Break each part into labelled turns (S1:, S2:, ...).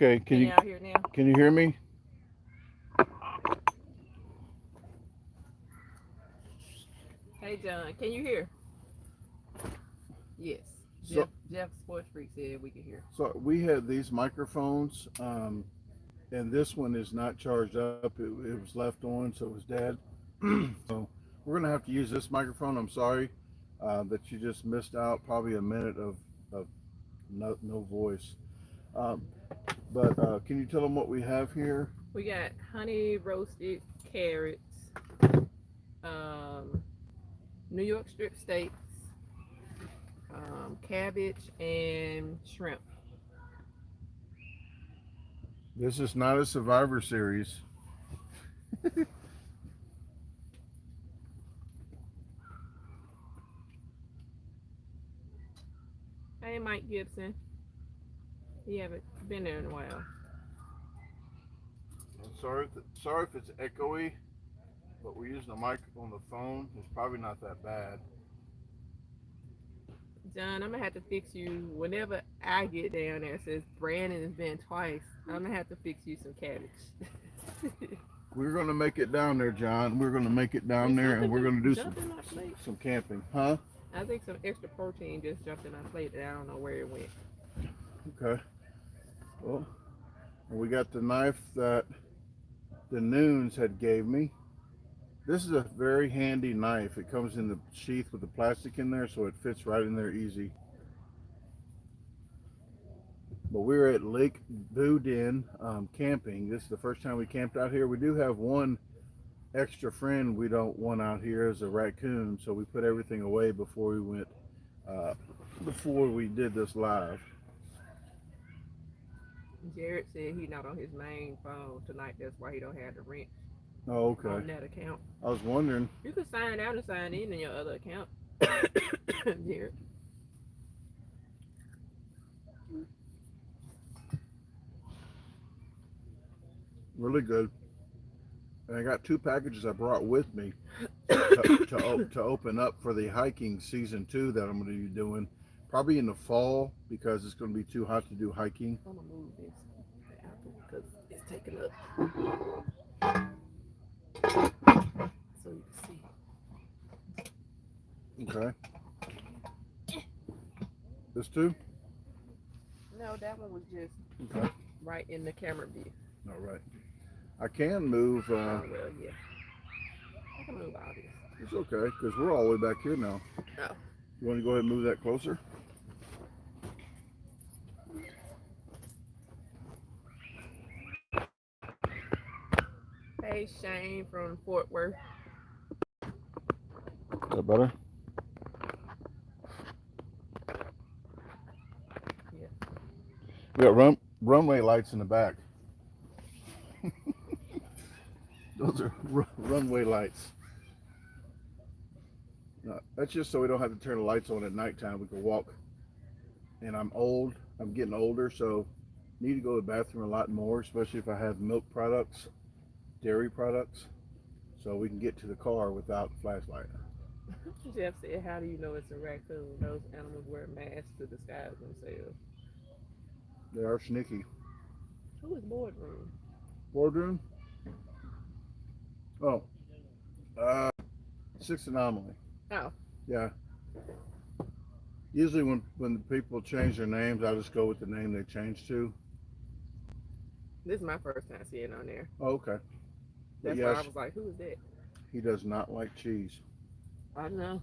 S1: Okay,
S2: Can y'all hear now?
S1: can you hear me?
S2: Hey John, can you hear? Yes.
S1: So
S2: Jeff Sports Freak said we can hear.
S1: so we had these microphones, and this one is not charged up. It was left on, so it was dead. So we're gonna have to use this microphone. I'm sorry that you just missed out probably a minute of no voice. Um, but can you tell them what we have here?
S2: We got honey roasted carrots, um, New York strip steaks, cabbage, and shrimp.
S1: This is not a Survivor series.
S2: Hey Mike Gibson, he haven't been there in a while.
S1: I'm sorry if it's echoey, but we're using a mic on the phone. It's probably not that bad.
S2: John, I'm gonna have to fix you whenever I get down there. Since Brandon has been twice, I'm gonna have to fix you some cabbage.
S1: We're gonna make it down there, John. We're gonna make it down
S2: There's
S1: there, and
S2: something
S1: we're gonna
S2: just
S1: do
S2: jumped in my plate.
S1: some camping, huh?
S2: I think some extra protein just jumped in my plate that I don't know where it went.
S1: Okay. Well, we got the knife that the Noons had gave me. This is a very handy knife. It comes in the sheath with the plastic in there, so it fits right in there easy. But we're at Lake Boudin camping. This is the first time we camped out here. We do have one extra friend we don't want out here as a raccoon, so we put everything away uh, before we did this live.
S2: Jared said he not on his main phone tonight. That's why he don't have the rent
S1: Oh, okay.
S2: on that account.
S1: I was wondering.
S2: You can sign out and sign in your other account, Jared.
S1: Really good. And I got two packages I brought with me to open up for the hiking season 2 that I'm going to be doing. Probably in the fall because it's going to be too hot to do hiking.
S2: I'm gonna move this apple because it's taking up so you can see.
S1: Okay. This too?
S2: No, that one was just
S1: Okay.
S2: right in the camera view.
S1: All right. I can move.
S2: Oh well, yeah. I can move all this.
S1: It's okay because we're all the way back here now.
S2: Oh.
S1: You want to go ahead and move that closer?
S2: Hey Shane from Fort Worth.
S1: Is that better?
S2: Yeah.
S1: We got runway lights in the back. Those are runway lights. That's just so we don't have to turn the lights on at nighttime. We can walk. And I'm old. I'm getting older, so need to go to the bathroom a lot more, especially if I have milk products, dairy products, so we can get to the car without a flashlight.
S2: Jeff said, "How do you know it's a raccoon? Those animals wear masks to disguise themselves."
S1: They are sneaky.
S2: Who is boardroom?
S1: Boardroom? Oh, Sixth Anomaly.
S2: Oh,
S1: Yeah. Usually when the people change their names, I just go with the name they changed to.
S2: this is my first time seeing on there.
S1: Oh, okay. But
S2: That's why I
S1: yes,
S2: was like, "Who is that?"
S1: he does not like cheese.
S2: I don't know.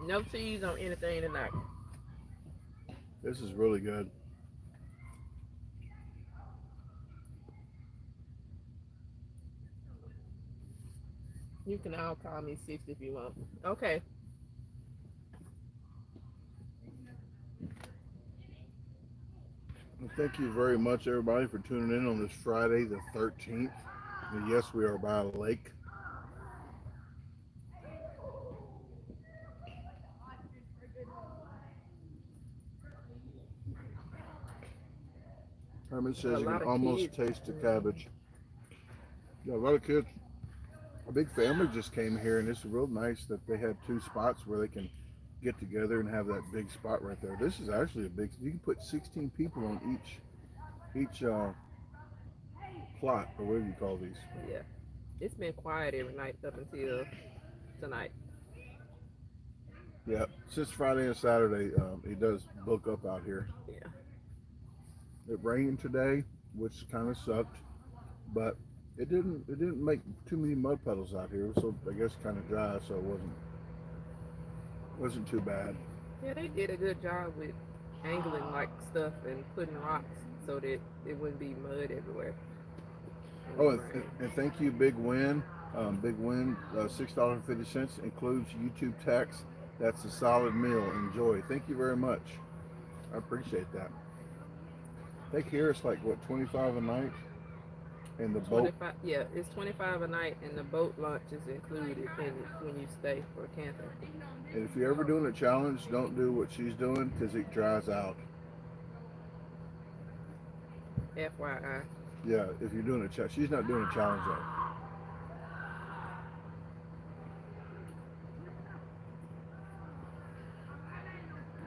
S2: No cheese on anything tonight.
S1: This is really good.
S2: You can all call me 60 if you want. Okay.
S1: Well, thank you very much, everybody, for tuning in on this Friday, the 13th. And yes, we are by a lake. Herman
S2: A
S1: says you
S2: lot
S1: can
S2: of
S1: almost
S2: kids.
S1: taste the cabbage. Yeah, a lot of kids. A big family just came here, and it's real nice that they had two spots where they can get together and have that big spot right there. This is actually a big. You can put 16 people on each plot, or whatever you call these.
S2: Yeah, it's been quiet every night up until tonight.
S1: Yeah, since Friday and Saturday, it does book up out here.
S2: Yeah.
S1: It rained today, which kind of sucked, but it didn't make too many mud puddles out here. So I guess kind of dry, so it wasn't too bad.
S2: Yeah, they did a good job with angling like stuff and putting rocks so that it wouldn't be mud everywhere when
S1: Oh,
S2: it rained.
S1: and thank you, Big Win. Big Win, $6.50 includes YouTube tax. That's a solid meal. Enjoy. Thank you very much. I appreciate that. I think here it's like what 25 a night, and the boat.
S2: 25, yeah, it's 25 a night, and the boat lunch is included in when you stay for camping.
S1: And if you're ever doing a challenge, don't do what she's doing because it dries out.
S2: FYI.
S1: Yeah, if you're doing a challenge, she's not doing a challenge though.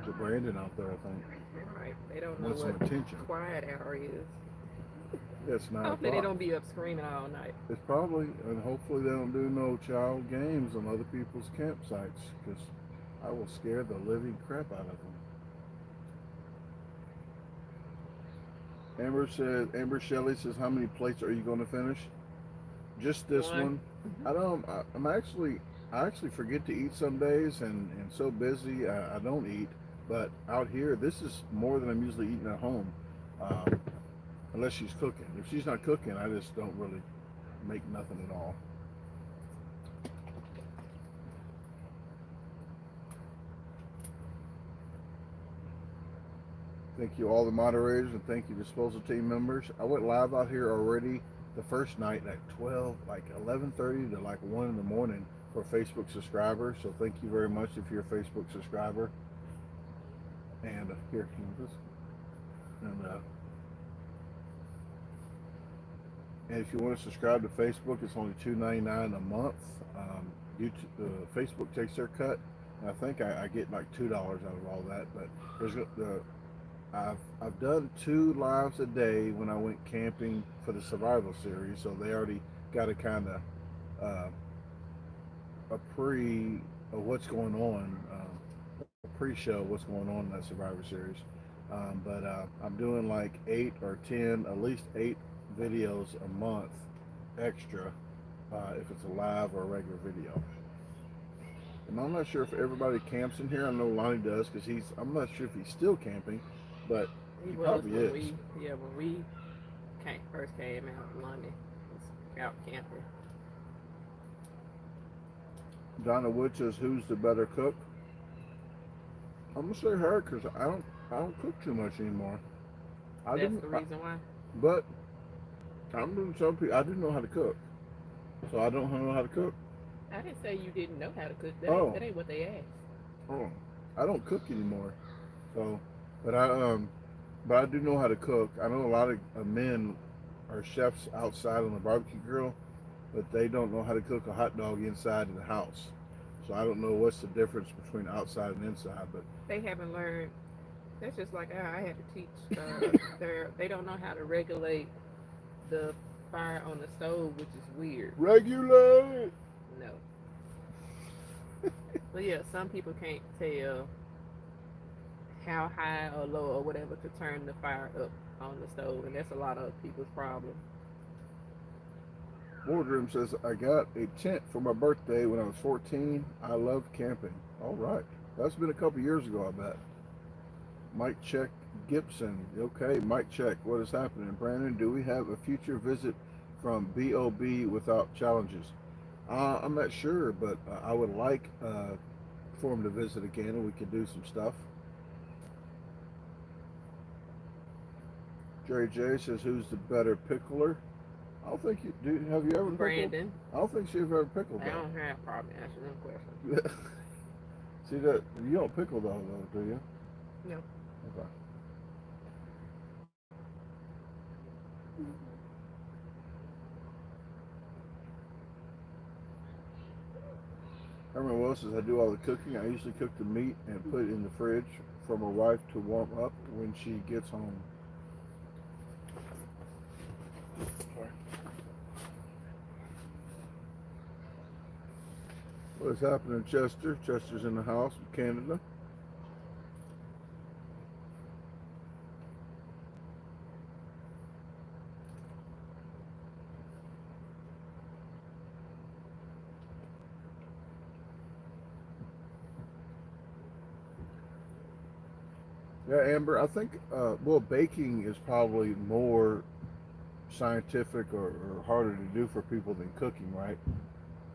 S1: To Brandon out there, I think.
S2: Right. They don't know
S1: Want some
S2: what
S1: attention.
S2: quiet hour is.
S1: It's 9
S2: Hopefully they
S1: o'clock.
S2: don't be up screaming all night.
S1: It's probably, and hopefully they don't do no child games on other people's campsites because I will scare the living crap out of them. Amber Shelley says, how many plates are you going to finish? Just this one. I actually forget to eat some days and so busy I don't eat. But out here, this is more than I'm usually eating at home, unless she's cooking. If she's not cooking, I just don't really make nothing at all. Thank you all the moderators and thank you disposal team members. I went live out here already the first night at 12, like 11:30 to like 1 in the morning for Facebook subscribers. So thank you very much if you're a Facebook subscriber. And here, and if you want to subscribe to Facebook, it's only $2.99 a month. YouTube, Facebook takes their cut. And I think I get like $2 out of all that. But I've done 2 lives a day when I went camping for the survival series, so they already got a kind of a pre of what's going on, a pre-show what's going on in that survivor series. But I'm doing like 8 or 10, at least 8 videos a month extra if it's a live or a regular video. And I'm not sure if everybody camps in here. I know Lonnie does because I'm not sure if he's still camping, but he
S2: was
S1: probably
S2: when
S1: is.
S2: when we first came out, London was out camping.
S1: Donna Wood says, "Who's the better cook?" I'm gonna say her because I don't cook too much anymore.
S2: That's the reason why.
S1: But I'm doing some people. I didn't know how to cook, so I don't know how to cook.
S2: I didn't say you didn't know how to cook. That ain't what they asked.
S1: Oh, I don't cook anymore. So, but I do know how to cook. I know a lot of men are chefs outside on the barbecue grill, but they don't know how to cook a hot dog inside in the house. So I don't know what's the difference between outside and inside. But
S2: they haven't learned. That's just like I had to teach. They don't know how to regulate the fire on the stove, which is weird.
S1: Regulate.
S2: No. But yeah, some people can't tell how high or low or whatever to turn the fire up on the stove, and that's a lot of people's problem.
S1: Boardroom says, I got a tent for my birthday when I was 14. I love camping. All right. That's been a couple years ago, I bet. Mike Check Gibson. Okay, Mike Check. What is happening? Brandon, do we have a future visit from BOB without challenges? I'm not sure, but I would like for him to visit again and we could do some stuff. Jerry J says, who's the better pickler? I don't think you do. Have you ever pickled?
S2: Brandon.
S1: I don't think she's ever pickled.
S2: I don't have problem answering them questions.
S1: See that you don't pickle though, do you?
S2: No.
S1: Okay. Herman Willis says, I do all the cooking. I usually cook the meat and put it in the fridge for my wife to warm up when she gets home. What's happening, Chester? Chester's in the house from Canada. Yeah, Amber, I think, well, baking is probably more scientific or harder to do for people than cooking, right?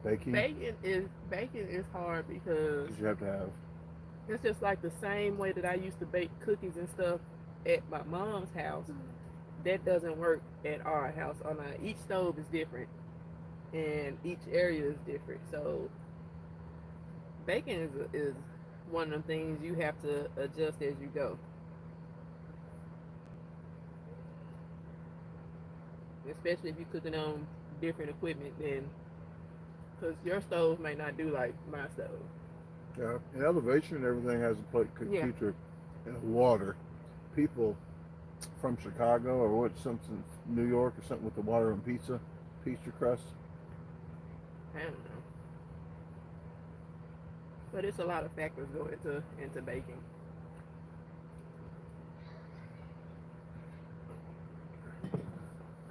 S1: Baking?
S2: Baking is hard because
S1: 'Cause you have to have.
S2: it's just like the same way that I used to bake cookies and stuff at my mom's house. That doesn't work at our house. Each stove is different, and each area is different. So baking is one of them things you have to adjust as you go. Especially if you're cooking on different equipment, then because your stove may not do like my stove.
S1: Yeah, and elevation and everything has a plate
S2: Yeah.
S1: future water. People from Chicago or what, something New York or something with the water and pizza crust.
S2: I don't know, but it's a lot of factors go into baking.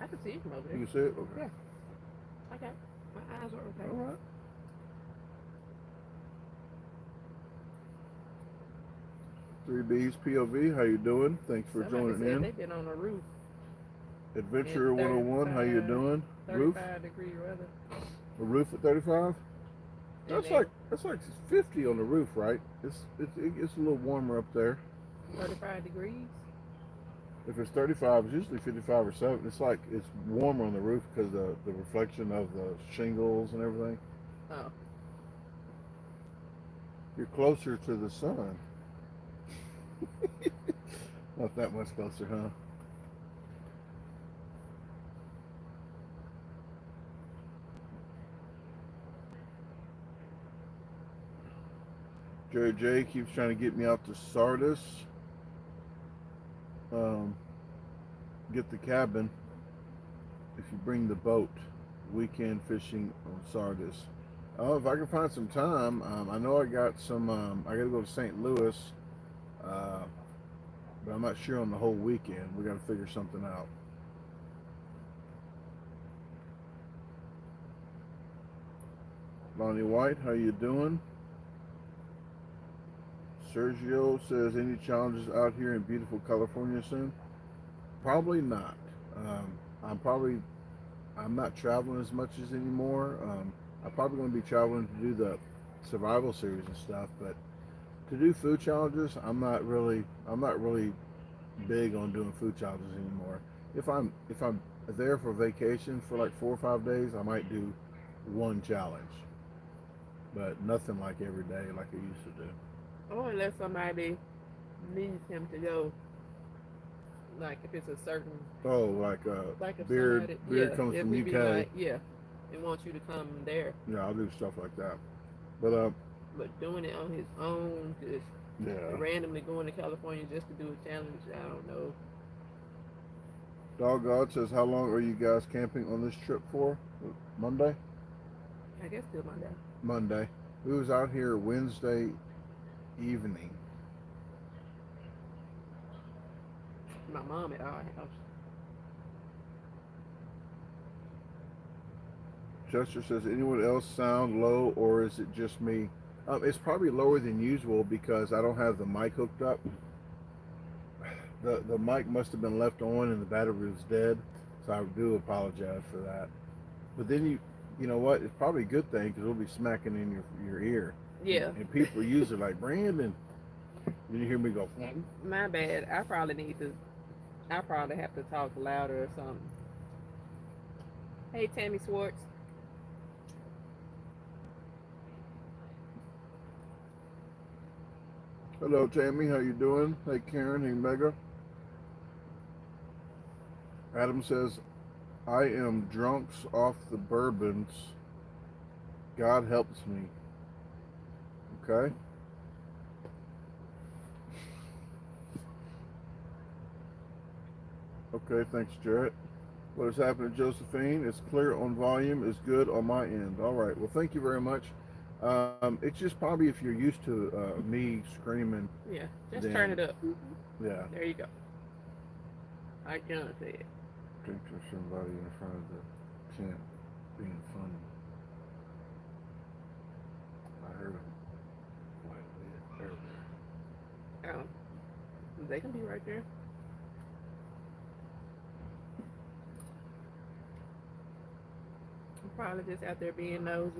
S2: I can see it from over there.
S1: You see it? Okay.
S2: Yeah. Okay. My eyes are okay.
S1: All right. Three B's POV, how you doing? Thanks for
S2: Somebody
S1: joining
S2: said
S1: in.
S2: they've been on a roof.
S1: Adventure
S2: It's
S1: 101, how you
S2: 35
S1: doing? Roof?
S2: 35-degree weather.
S1: A roof at 35? That's
S2: And
S1: like 50 on the roof, right? It's a little warmer up there.
S2: 35 degrees.
S1: If it's 35, it's usually 55 or 7. It's like it's warmer on the roof because the reflection of the shingles and everything.
S2: Oh.
S1: You're closer to the sun. Not that much closer, huh? Jerry J keeps trying to get me out to Sardis. Get the cabin if you bring the boat. Weekend fishing on Sardis. Oh, if I can find some time. I know I got some. I got to go to St. Louis, but I'm not sure on the whole weekend. We got to figure something out. Lonnie White, how you doing? Sergio says, any challenges out here in beautiful California soon? Probably not. I'm not traveling as much as anymore. I'm probably going to be traveling to do the survival series and stuff, but to do food challenges, I'm not really big on doing food challenges anymore. If I'm there for vacation for like 4 or 5 days, I might do one challenge, but nothing like every day like I used to do.
S2: Or unless somebody needs him to go, like if it's a certain,
S1: like
S2: if
S1: beer
S2: somebody,
S1: comes
S2: if
S1: from
S2: we
S1: UK.
S2: be like, and wants you to come there.
S1: Yeah, I'll do stuff like that. But
S2: doing it on his own, just randomly going to California just to do a challenge, I don't know.
S1: Dog God says, how long are you guys camping on this trip for? Monday?
S2: I guess till Monday.
S1: Monday. We was out here Wednesday evening.
S2: My mom at our house.
S1: Chester says, anyone else sound low or is it just me? It's probably lower than usual because I don't have the mic hooked up. The mic must have been left on and the battery was dead, so I do apologize for that. But then you know what? It's probably a good thing because it'll be smacking in your ear.
S2: Yeah.
S1: And people use it like, Brandon. Then you hear me go.
S2: My bad. I probably have to talk louder or something. Hey, Tammy Swartz.
S1: Hello, Tammy. How you doing? Hey, Karen. Hey, Mega. Adam says, I am drunks off the bourbons. God helps me. Okay. Okay, thanks, Jarrett. What is happening, Josephine? It's clear on volume. It's good on my end. All right. Well, thank you very much. It's just probably if you're used to me screaming,
S2: Yeah, just turn
S1: then
S2: it up.
S1: yeah.
S2: There you go. Like John said.
S1: Think there's somebody in front of the tent being funny. I heard him quite a bit earlier.
S2: Um, they can be right there. I'm probably just out there being nosy.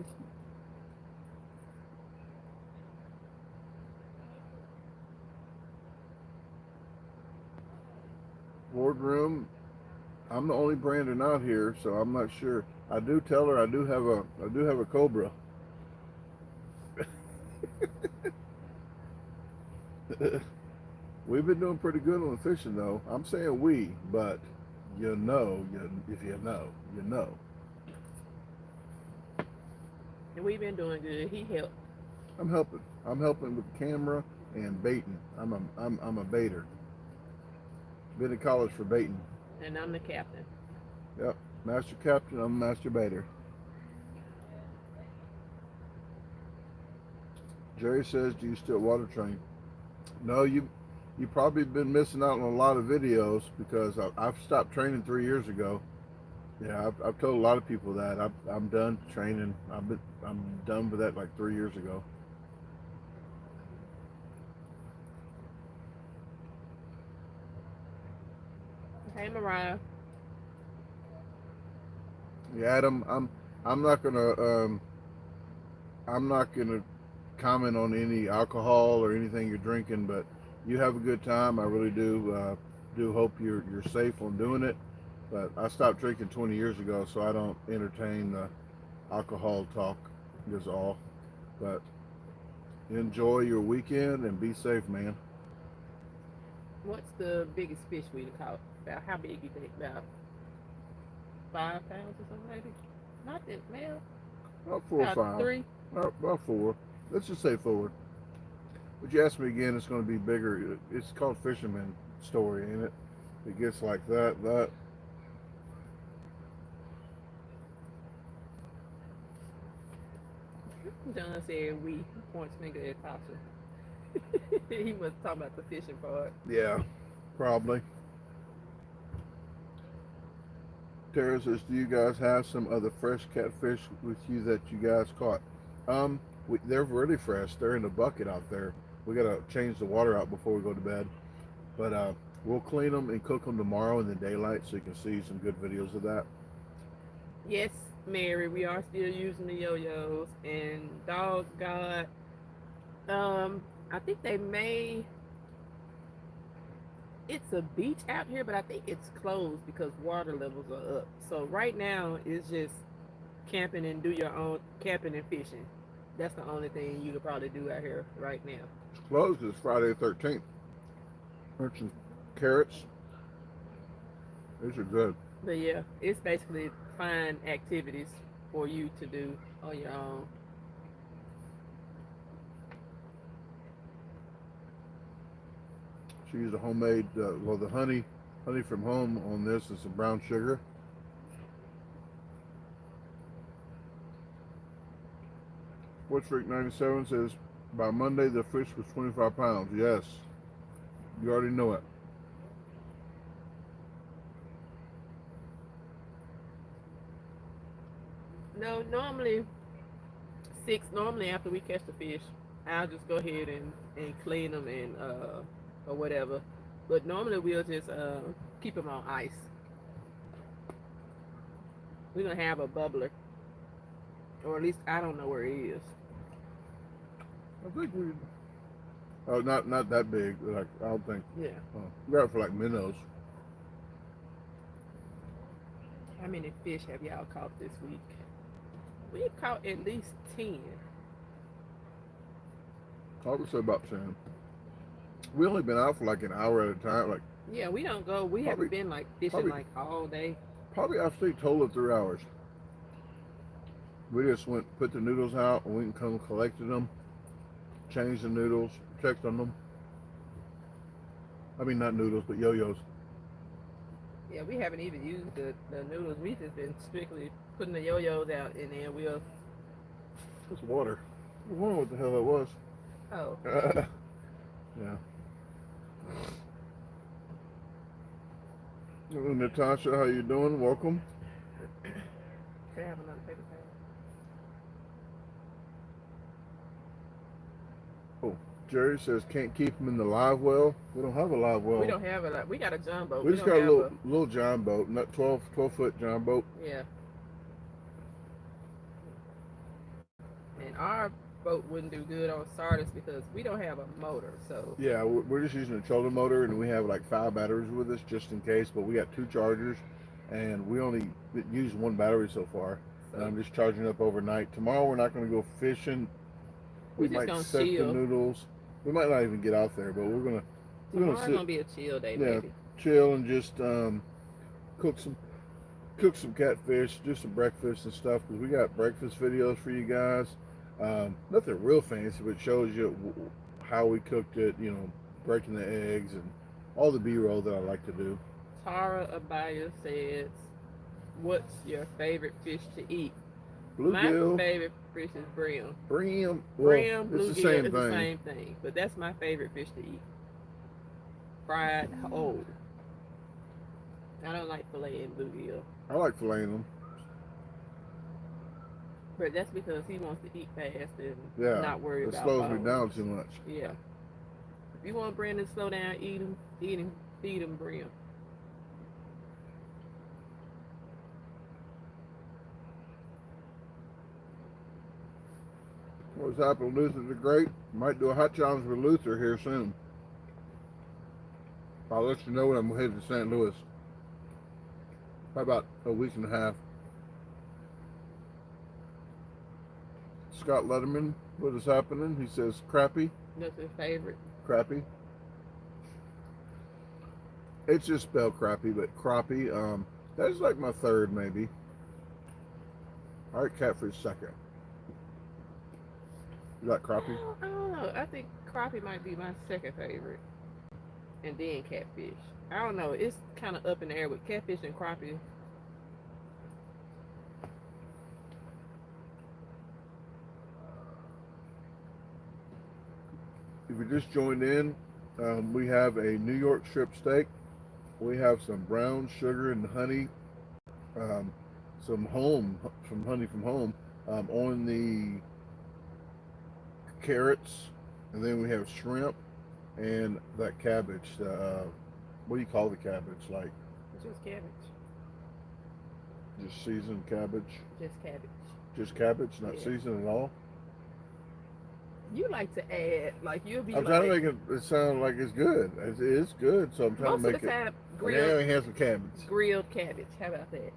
S1: Boardroom. I'm the only Brandon out here, so I'm not sure. I do tell her I do have a cobra. We've been doing pretty good on the fishing though. I'm saying we, but if you know, you know.
S2: And we've been doing good. He helped.
S1: I'm helping. I'm helping with the camera and baiting. I'm a baiter. Been in college for baiting.
S2: And I'm the captain.
S1: Yep. Master captain, I'm master baiter. Jerry says, do you still water train? No, you probably been missing out on a lot of videos because I've stopped training 3 years ago. Yeah, I've told a lot of people that I'm done training. I'm done with that like 3 years ago.
S2: Hey, Mariah.
S1: Yeah, Adam, I'm not gonna comment on any alcohol or anything you're drinking, but you have a good time. I really do hope you're safe on doing it. But I stopped drinking 20 years ago, so I don't entertain the alcohol talk. Is all. But enjoy your weekend and be safe, man.
S2: What's the biggest fish we caught? About how big you think? About 5 pounds or something maybe? Not that, man.
S1: About 4 or 5.
S2: Three.
S1: About 4. Let's just say 4. But you ask me again, it's going to be bigger. It's called Fisherman Story, ain't it? It gets like that.
S2: John said we points finger at Tosha. He was talking about the fishing part.
S1: Yeah, probably. Tara says, do you guys have some other fresh catfish with you that you guys caught? They're really fresh. They're in the bucket out there. We gotta change the water out before we go to bed. But we'll clean them and cook them tomorrow in the daylight so you can see some good videos of that.
S2: Yes, Mary, we are still using the yo-yos, and dog got I think they may it's a beach out here, but I think it's closed because water levels are up. So right now it's just camping and do your own camping and fishing. That's the only thing you could probably do out here right now.
S1: It's closed 'cause it's Friday the 13th. There's some carrots. These are good.
S2: But yeah, it's basically fun activities for you to do on your own.
S1: She used a homemade, the honey from home on this and some brown sugar. Sports Freak 97 says, by Monday the fish was 25 pounds. Yes, you already know it.
S2: No, normally normally after we catch the fish, I'll just go ahead and clean them and or whatever. But normally we'll just keep them on ice. We don't have a bubbler, or at least I don't know where it is.
S1: I think we. Oh, not that big. Like I don't think.
S2: Yeah.
S1: We got it for like minnows.
S2: How many fish have y'all caught this week? We caught at least 10.
S1: I would say about 10. We only been out for like an hour at a time. Like
S2: Yeah, we don't go. We haven't been like fishing like all day.
S1: probably I think total of 3 hours. We just went put the noodles out and we can come collected them, changed the noodles, checked on them. I mean not noodles but yo-yos.
S2: Yeah, we haven't even used the noodles. We just been strictly putting the yo-yos out, and then we'll
S1: It's water. I wonder what the hell that was.
S2: Oh,
S1: Yeah. Natasha, how you doing? Welcome.
S2: can I have another paper towel?
S1: Oh, Jerry says can't keep them in the live well. We don't have a live well.
S2: We don't have it. Like, we got a jumbo.
S1: We
S2: We
S1: just
S2: don't
S1: got a
S2: have
S1: little John boat, not 12-foot John boat.
S2: Yeah. And our boat wouldn't do good on Sardis because we don't have a motor. So
S1: Yeah, we're just using a trolling motor, and we have like 5 batteries with us just in case. But we got 2 chargers, and we only used 1 battery so far. And I'm just charging up overnight. Tomorrow we're not going to go fishing. We
S2: we're just
S1: might
S2: gonna
S1: set the
S2: chill.
S1: noodles. We might not even get out there, but we're
S2: Tomorrow's
S1: sit,
S2: gonna be a chill day,
S1: yeah,
S2: maybe.
S1: chill and just cook some catfish, do some breakfast and stuff because we got breakfast videos for you guys. Nothing real fancy, but shows you how we cooked it. You know, breaking the eggs and all the B-roll that I like to do.
S2: Tara Abaya says, "What's your favorite fish to eat?"
S1: Bluegill.
S2: My favorite fish is brim.
S1: Brim. Well,
S2: Brim,
S1: it's
S2: bluegill,
S1: the same
S2: it's
S1: thing.
S2: the same thing. But that's my favorite fish to eat. Fried whole. I don't like filleting bluegill.
S1: I like filleting them.
S2: But that's because he wants to eat fast and
S1: Yeah,
S2: not worry
S1: it
S2: about
S1: slows
S2: bones.
S1: me down too much.
S2: Yeah. If you want Brandon to slow down, eat him, feed him brim.
S1: What's happening, Luther the Great? Might do a hot challenge with Luther here soon. I'll let you know when I'm headed to St. Louis. Probably about a week and a half. Scott Letterman, what is happening? He says crappie.
S2: That's his favorite.
S1: Crappie. It's just spelled crappie, but crappie. That's like my third maybe. All right, catfish second. You like crappie?
S2: I don't know. I think crappie might be my second favorite. And then catfish. I don't know. It's kind of up in the air with catfish and crappie.
S1: If you just joined in, we have a New York strip steak. We have some brown sugar and honey, some honey from home, on the carrots, and then we have shrimp and that cabbage. What do you call the cabbage? Like
S2: Just cabbage.
S1: just seasoned cabbage?
S2: Just cabbage.
S1: Just cabbage, not
S2: Yeah.
S1: seasoned at all?
S2: You like to add, like you'll be
S1: I'm
S2: like,
S1: trying to make it sound like it's good. It is good, so I'm trying
S2: most
S1: to
S2: of
S1: make
S2: the
S1: it.
S2: time,
S1: Now
S2: grilled,
S1: we have some cabbage.
S2: grilled cabbage. How about that?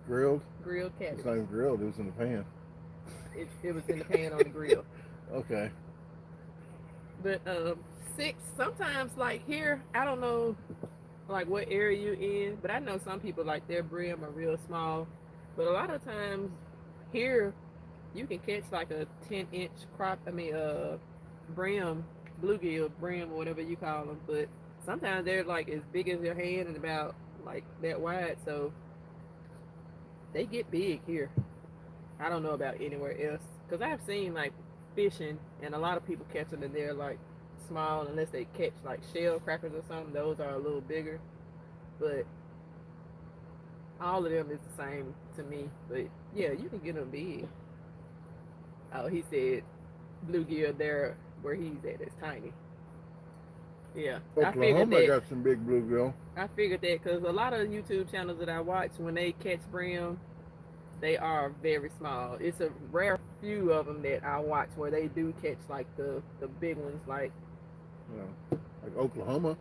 S1: Grilled?
S2: Grilled cabbage.
S1: It's not even grilled, it was in the pan.
S2: It was in the pan on the grill.
S1: Okay.
S2: But sometimes like here, I don't know like what area you in, but I know some people like their brim are real small. But a lot of times here you can catch like a 10-inch brim, bluegill, brim, or whatever you call them. But sometimes they're like as big as your hand and about like that wide. So they get big here. I don't know about anywhere else because I've seen like fishing and a lot of people catch them and they're like small unless they catch like shell crackers or something. Those are a little bigger, but all of them is the same to me. But yeah, you can get them big. Oh, he said bluegill there where he's at is tiny. Yeah,
S1: Oklahoma got some big bluegill.
S2: I figured that because a lot of YouTube channels that I watch, when they catch brim, they are very small. It's a rare few of them that I watch where they do catch like the big ones, like
S1: Like Oklahoma.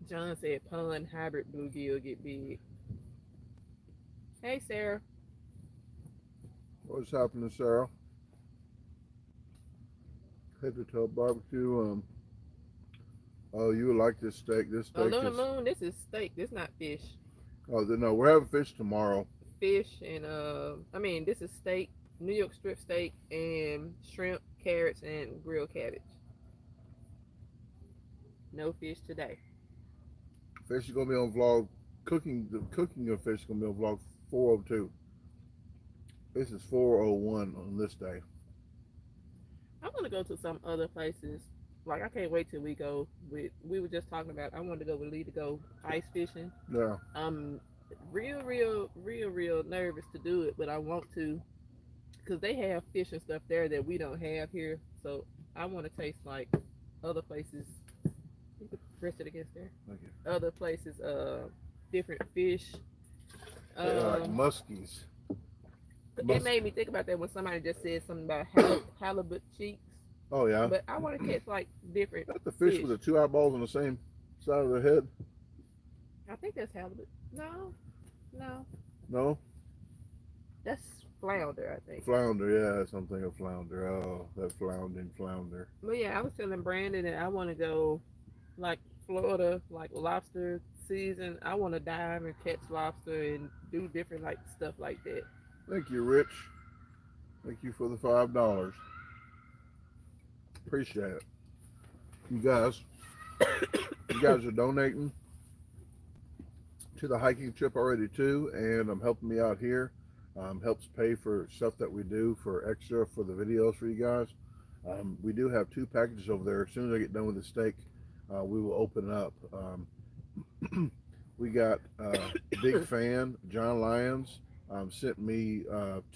S2: John said. Pond hybrid bluegill get big. Hey, Sarah.
S1: What's happening, Sarah? Head to Tub Barbecue. Oh, you would like this steak. This steak
S2: Luna
S1: is...
S2: Moon, this is steak. This not fish.
S1: Oh, no, we're having fish tomorrow.
S2: Fish and this is steak, New York strip steak and shrimp, carrots, and grilled cabbage. No fish today.
S1: Fish is gonna be on vlog the cooking of fish gonna be on vlog 402. This is 401 on this day.
S2: I want to go to some other places. Like I can't wait till we go with. We were just talking about. I wanted to go with Lee to go ice fishing.
S1: Yeah.
S2: I'm real nervous to do it, but I want to because they have fish and stuff there that we don't have here. So I want to taste like other places. You could press it against there.
S1: Thank you.
S2: Other places, different fish.
S1: Like muskies.
S2: It made me think about that when somebody just said something about halibut cheeks.
S1: Oh yeah.
S2: But I want to catch like different.
S1: Is that the fish with the two eyeballs on the same side of the head?
S2: I think that's halibut. No.
S1: No.
S2: That's flounder, I think.
S1: Flounder, yeah, something of flounder. Oh, that flounder.
S2: But yeah, I was telling Brandon that I want to go like Florida, like lobster season. I want to dive and catch lobster and do different like stuff like that.
S1: Thank you, Rich. Thank you for the $5. Appreciate it. You guys are donating to the hiking trip already too, and helping me out here. Helps pay for stuff that we do for extra for the videos for you guys. We do have 2 packages over there. As soon as I get done with the steak, we will open it up. We got big fan John Lyons sent me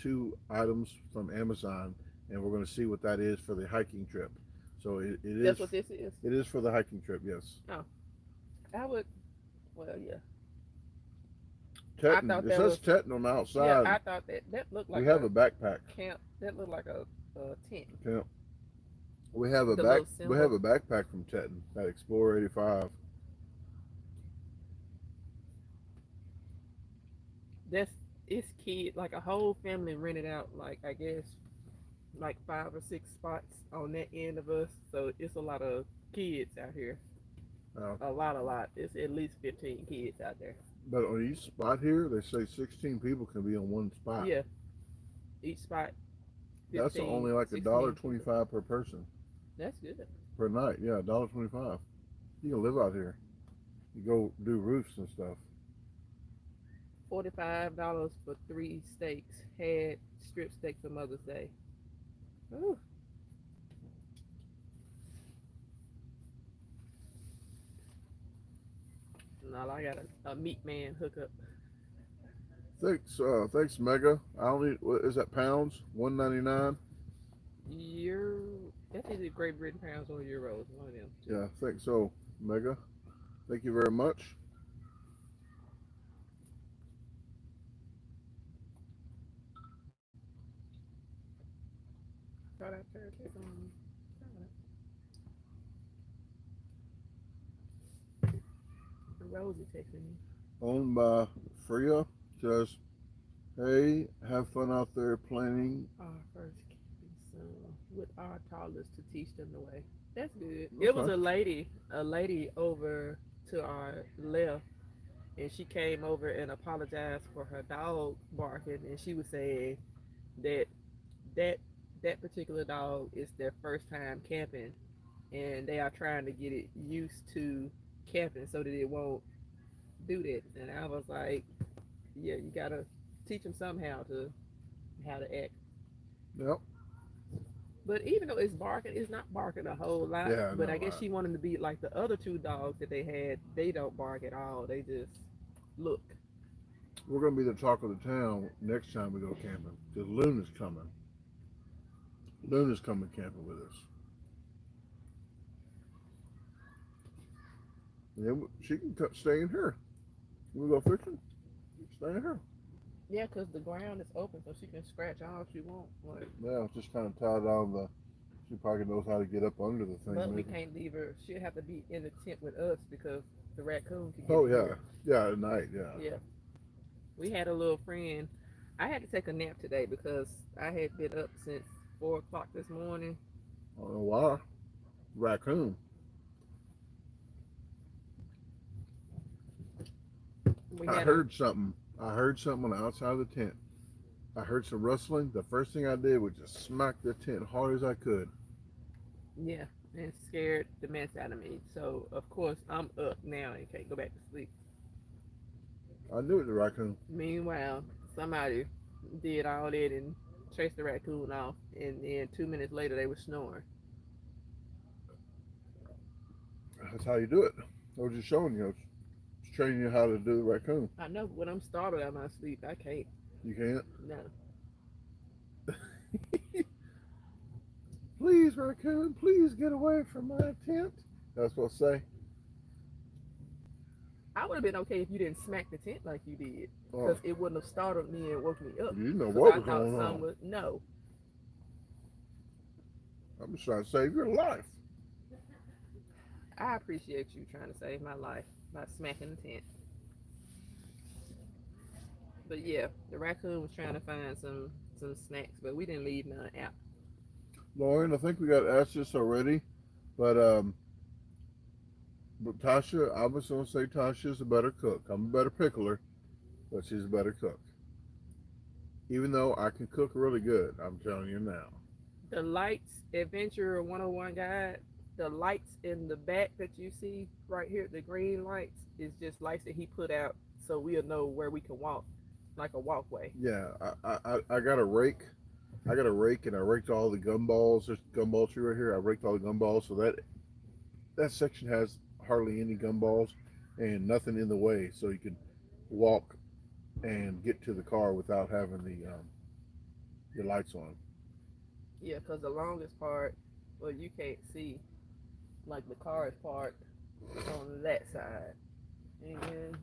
S1: 2 items from Amazon, and we're going to see what that is for the hiking trip. So it is.
S2: That's what this is.
S1: It is for the hiking trip, yes.
S2: Oh, I would. Well, yeah.
S1: Teton. It says Teton on the outside.
S2: Yeah, I thought that looked like.
S1: We have a backpack.
S2: Camp. That looked like a tent.
S1: Yeah. We have a backpack from Teton, that Explorer 85.
S2: It's kid, like a whole family rented out, like I guess like 5 or 6 spots on that end of us. So it's a lot of kids out here. A lot. It's at least 15 kids out there.
S1: But on each spot here, they say 16 people can be on one spot.
S2: Yeah. Each spot. 15,
S1: that's only like $1.25 per person.
S2: That's good.
S1: Per night, yeah, $1.25. You can live out here. You go do roofs and stuff.
S2: $45 for 3 steaks. Had strip steak for Mother's Day. Ooh. Now I got a meat man hookup.
S1: Thanks, Mega. I don't need. What is that? Pounds? $1.99.
S2: That's either Great Britain pounds or euros. One of them.
S1: Yeah, I think so, Mega. Thank you very much.
S2: Rosie texting me.
S1: Owned by Freya says, "Hey, have fun out there planning
S2: Our first camping soon with our toddlers to teach them the way." That's good.
S1: Okay.
S2: It was a lady over to our left, and she came over and apologized for her dog barking, and she was saying that particular dog is their first time camping, and they are trying to get it used to camping so that it won't do that. And I was like, yeah, you gotta teach them somehow how to act.
S1: Yep.
S2: But even though it's barking, it's not barking a whole lot.
S1: Yeah,
S2: but I guess she wanted to be like the other 2 dogs that they had. They don't bark at all. They just look.
S1: We're gonna be the talk of the town next time we go camping because Luna's coming. Luna's coming camping with us. Yeah, she can stay in here. We go fishing. Stay in here.
S2: Yeah, because the ground is open, so she can scratch all she wants. Like,
S1: yeah, just kind of tied on the. She probably knows how to get up under the thing.
S2: But
S1: maybe.
S2: we can't leave her. She'll have to be in the tent with us because the raccoon can get
S1: Oh yeah,
S2: her.
S1: yeah, at night, yeah.
S2: Yeah. We had a little friend. I had to take a nap today because I had been up since 4 o'clock this morning.
S1: I don't know why. Raccoon. I heard something on the outside of the tent. I heard some rustling. The first thing I did was just smack the tent hard as I could.
S2: Yeah, and it scared the mess out of me. So, of course, I'm up now and can't go back to sleep.
S1: I knew it, the raccoon.
S2: Meanwhile, somebody did all that and chased the raccoon off, and then 2 minutes later they were snoring.
S1: That's how you do it. I was just showing you. It's training you how to do the raccoon.
S2: I know when I'm startled out of my sleep, I can't.
S1: You can't.
S2: No.
S1: Please, raccoon, please get away from my tent. That's what I say.
S2: I would have been okay if you didn't smack the tent like you did,
S1: Oh,
S2: because it wouldn't have startled me and woke me up.
S1: you know
S2: 'Cause
S1: what
S2: I
S1: was
S2: thought
S1: going
S2: something
S1: on.
S2: was no.
S1: I'm just trying to save your life.
S2: I appreciate you trying to save my life by smacking the tent. But yeah, the raccoon was trying to find some snacks, but we didn't leave none out.
S1: Lauren, I think we got asked this already, but Tasha, I was gonna say Tasha's a better cook. I'm a better pickler, but she's a better cook. Even though I can cook really good, I'm telling you now.
S2: The lights Adventure 101 guide, the lights in the back that you see right here, the green lights, is just lights that he put out so we'll know where we can walk, like a walkway.
S1: Yeah, I got a rake. I got a rake and I raked all the gumballs. There's a gumball tree right here. I raked all the gumballs so that section has hardly any gumballs and nothing in the way, so you can walk and get to the car without having the lights on.
S2: Yeah, because the longest part, well, you can't see, like the car is parked on that side. And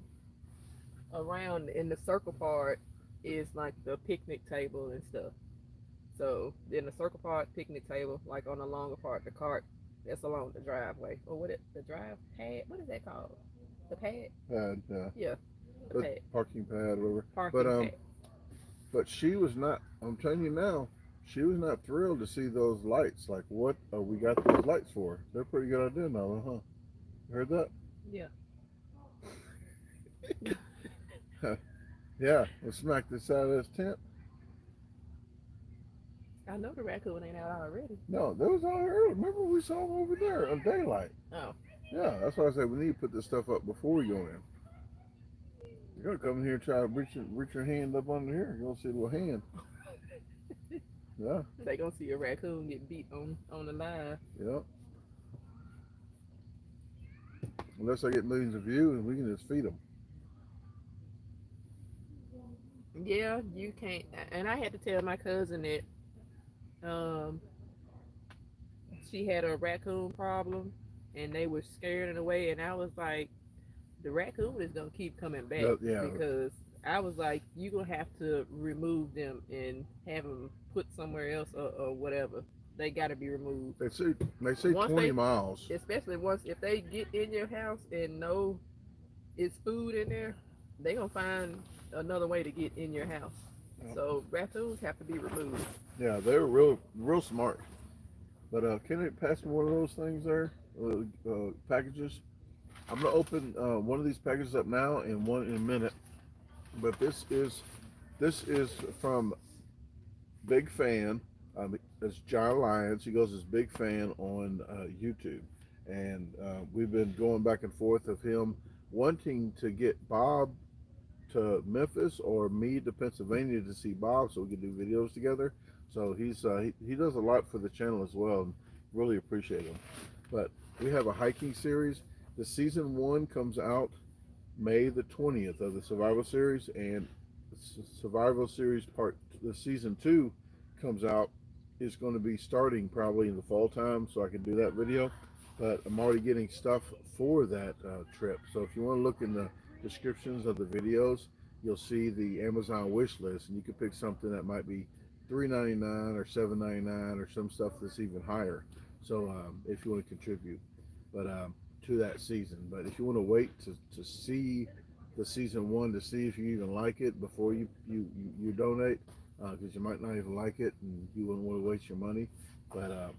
S2: around in the circle part is like the picnic table and stuff. So in the circle part, picnic table, like on the longer part, the cart that's along the driveway. Or the drive pad? What is that called? The pad?
S1: Pad,
S2: Yeah, the pad.
S1: parking pad, whatever.
S2: Parking pad.
S1: But she was not. I'm telling you now, she was not thrilled to see those lights. Like, what we got those lights for? They're a pretty good idea now, huh? You heard that?
S2: Yeah.
S1: Yeah, let's smack this side of this tent.
S2: I know the raccoon ain't out already.
S1: No, that was all early. Remember we saw them over there on daylight.
S2: Oh.
S1: Yeah, that's why I said we need to put this stuff up before we go in. You're gonna come in here and try to reach your hand up under here. You're gonna see a little hand. Yeah.
S2: They gonna see a raccoon get beat on the line.
S1: Yeah. Unless I get millions of views, we can just feed them.
S2: Yeah, you can't. And I had to tell my cousin that she had a raccoon problem, and they were scared in a way. And I was like, the raccoon is gonna keep coming back
S1: Yeah.
S2: because I was like, you gonna have to remove them and have them put somewhere else or whatever. They got to be removed.
S1: They say
S2: Once
S1: 20 miles.
S2: Especially once if they get in your house and know it's food in there, they gonna find another way to get in your house.
S1: Yeah.
S2: So raccoons have to be removed.
S1: Yeah, they're real smart. But can they pass me one of those things there, packages? I'm gonna open one of these packages up now and one in a minute. But this is from Big Fan. It's John Lyons. He goes as Big Fan on YouTube, and we've been going back and forth of him wanting to get Bob to Memphis or me to Pennsylvania to see Bob so we can do videos together. So he does a lot for the channel as well, and really appreciate him. But we have a hiking series. The season 1 comes out May the 20th of the Survival Series, and Survival Series the season 2 comes out. Is going to be starting probably in the fall time, so I can do that video. But I'm already getting stuff for that trip. So if you want to look in the descriptions of the videos, you'll see the Amazon wish list, and you can pick something that might be $3.99 or $7.99 or some stuff that's even higher. So if you want to contribute, but to that season. But if you want to wait to see the season 1 to see if you even like it before you donate, because you might not even like it and you wouldn't want to waste your money. But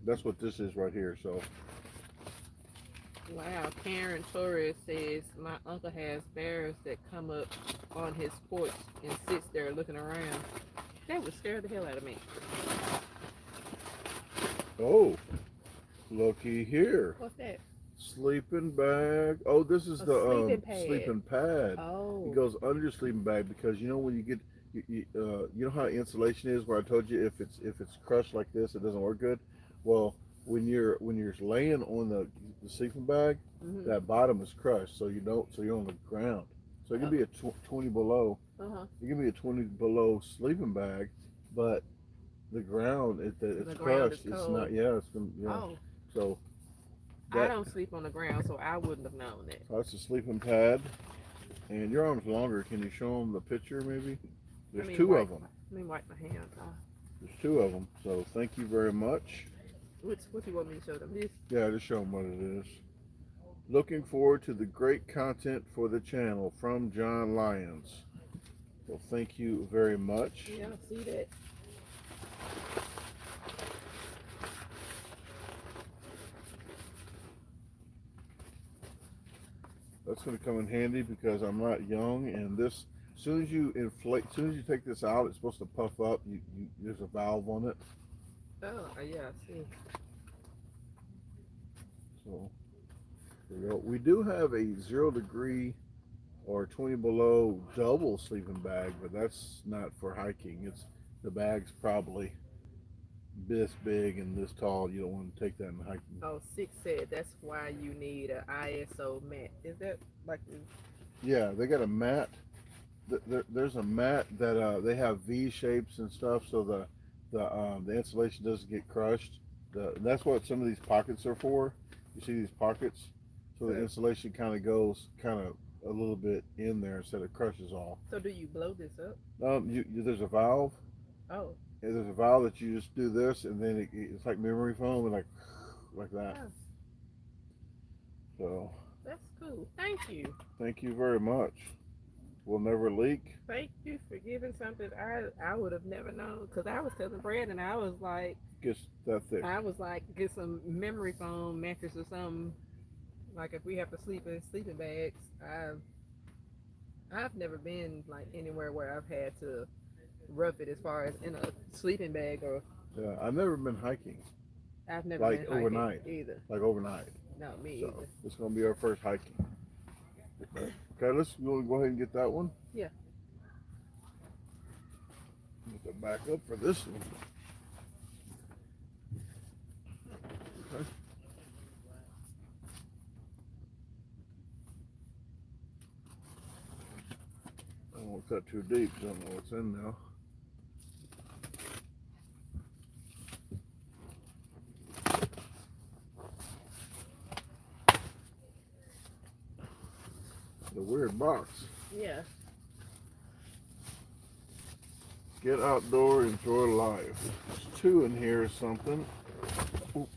S1: that's what this is right here. So
S2: Wow, Karen Torres says my uncle has bears that come up on his porch and sits there looking around. That would scare the hell out of me.
S1: oh, looky here.
S2: What's that?
S1: Sleeping bag. Oh, this is
S2: A
S1: the
S2: sleeping pad.
S1: sleeping pad.
S2: Oh.
S1: It goes under your sleeping bag because you know when you get you know how insulation is where I told you if it's crushed like this it doesn't work good. Well, when you're laying on the sleeping bag,
S2: Mm-hmm.
S1: that bottom is crushed, so you're on the ground. So it can be a 20 below. It can be a 20 below sleeping bag, but the ground it's
S2: The ground
S1: crushed.
S2: is
S1: It's
S2: cold.
S1: not. Yeah, it's been. Yeah.
S2: Oh.
S1: So
S2: I don't sleep on the ground, so I wouldn't have known that.
S1: so that's a sleeping pad, and your arm's longer. Can you show them the picture maybe? There's two of them.
S2: Let me wipe my hands off.
S1: There's two of them. So thank you very much.
S2: What do you want me to show them? This?
S1: Yeah, just show them what it is. Looking forward to the great content for the channel from John Lyons. Well, thank you very much.
S2: Yeah, I see that.
S1: That's going to come in handy because I'm not young, and this, as soon as you inflate, as soon as you take this out, it's supposed to puff up. There's a valve on it.
S2: Oh, yeah, I see.
S1: So there we go. We do have a 0 degree or 20 below double sleeping bag, but that's not for hiking. It's the bag's probably this big and this tall. You don't want to take that in hiking.
S2: Oh, Six said that's why you need an ISO mat. Is that like?
S1: Yeah, they got a mat. There's a mat that they have V shapes and stuff, so the insulation doesn't get crushed. That's what some of these pockets are for. You see these pockets, so the insulation kind of goes a little bit in there instead of crushes all.
S2: So do you blow this up?
S1: There's a valve.
S2: Oh.
S1: And there's a valve that you just do this, and then it's like memory foam, and like that.
S2: Oh.
S1: So.
S2: That's cool. Thank you.
S1: Thank you very much. Will never leak.
S2: Thank you for giving something I would have never known, because I was telling Brandon, I was like,
S1: Gets that thick.
S2: I was like, get some memory foam mattress or something. Like if we have to sleep in sleeping bags, I've never been like anywhere where I've had to rough it as far as in a sleeping bag or.
S1: Yeah, I've never been hiking.
S2: I've never
S1: like
S2: been hiking
S1: overnight
S2: either.
S1: Like overnight.
S2: No, me
S1: so
S2: either.
S1: It's gonna be our first hiking. Okay, let's go ahead and get that one.
S2: Yeah.
S1: Get the back up for this one. Okay. I don't want to cut too deep, don't know what's in now. The weird box.
S2: Yeah.
S1: Get outdoor, enjoy life. There's two in here or something. Ooh.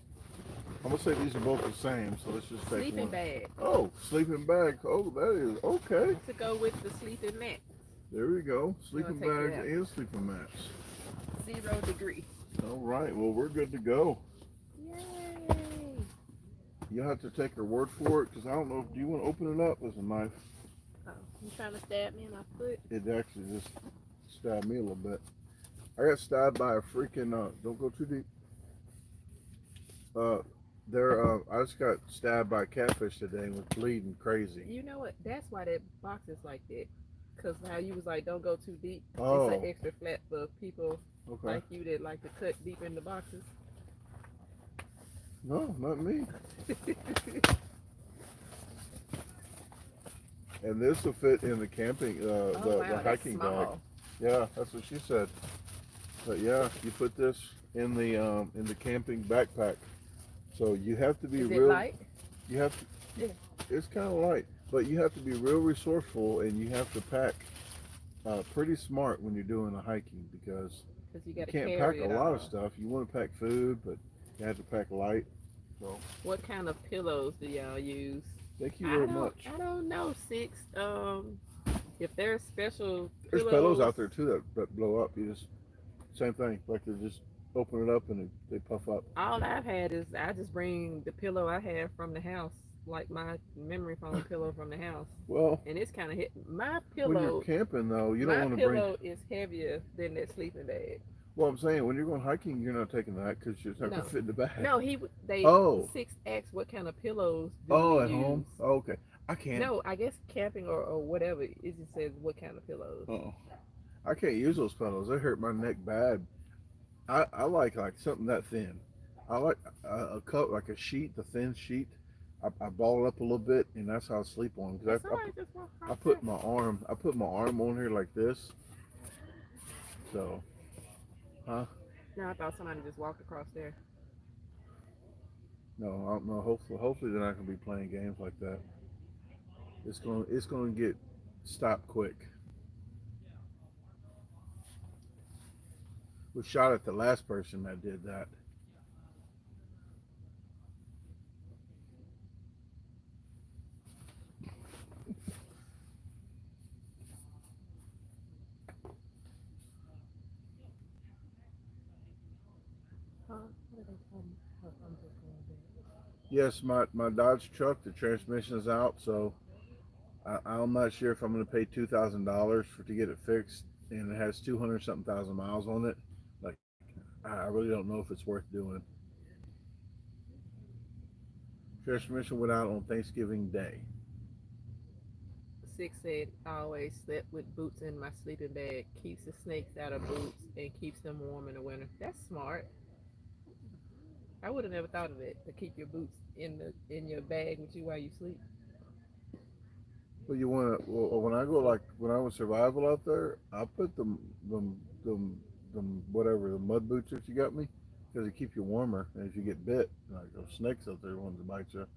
S1: I'm gonna say these are both the same, so let's just take
S2: Sleeping
S1: one.
S2: bag.
S1: Oh, sleeping bag. Oh, that is okay.
S2: To go with the sleeping mat.
S1: There we go. Sleeping
S2: take
S1: bags
S2: that.
S1: and sleeping mats.
S2: 0 degree.
S1: All right. Well, we're good to go.
S2: Yay!
S1: You'll have to take her word for it, because I don't know. Do you want to open it up with a knife?
S2: Oh, you trying to stab me in my foot?
S1: It actually just stabbed me a little bit. I got stabbed by a freaking. Don't go too deep. I just got stabbed by a catfish today and was bleeding crazy.
S2: You know what? That's why that box is like that. Because how you was like, don't go too deep.
S1: Oh.
S2: It's an extra flat for people
S1: Okay.
S2: like you that like to cut deep in the boxes.
S1: No, not me. And this will fit in the camping, the hiking bag. Yeah, that's what she said. But yeah, you put this in the camping backpack. So you have to be
S2: Is
S1: real.
S2: it light?
S1: You have to.
S2: Yeah.
S1: It's kind of light, but you have to be real resourceful, and you have to pack pretty smart when you're doing the hiking, because
S2: You
S1: can't pack a lot of stuff. You want to pack food, but you have to pack light. So.
S2: What kind of pillows do y'all use?
S1: Thank you very much.
S2: I don't know, Six. If there's special
S1: There's pillows out there too that blow up. You just same thing. Like they just open it up and they puff up.
S2: All I've had is I just bring the pillow I have from the house, like my memory foam pillow from the house.
S1: Well,
S2: and it's kind of hit my pillow.
S1: When you're camping though, you don't want to bring.
S2: My pillow is heavier than that sleeping bag.
S1: Well, I'm saying when you're going hiking, you're not taking that because you're not
S2: No,
S1: gonna fit in the bag.
S2: no, they
S1: Oh,
S2: Six asked what kind of pillows do we
S1: oh, at
S2: use.
S1: home. Oh, okay, I can't.
S2: No, I guess camping or whatever. It just says what kind of pillows.
S1: Oh, I can't use those pillows. They hurt my neck bad. I like something that thin. I like a cup like a sheet, the thin sheet. I ball it up a little bit, and that's how I sleep on.
S2: And
S1: Because
S2: somebody just walked
S1: I
S2: across there.
S1: put my arm on here like this. So, huh?
S2: No, I thought somebody just walked across there.
S1: No, I don't know. Hopefully they're not gonna be playing games like that. It's gonna get stopped quick. We shot at the last person that did that.
S2: Huh? What are they talking about? I'm just going there.
S1: Yes, my Dodge truck, the transmission is out, so I'm not sure if I'm going to pay $2,000 for to get it fixed, and it has 200 something thousand miles on it. Like, I really don't know if it's worth doing. Transmission went out on Thanksgiving Day.
S2: Six said, I always slept with boots in my sleeping bag. Keeps the snakes out of boots and keeps them warm in the winter. That's smart. I would have never thought of it to keep your boots in your bag with you while you sleep.
S1: But you want to, well, when I go like when I was survival out there, I put them whatever the mud boots that you got me because they keep you warmer. And if you get bit, like those snakes out there, ones that bite you,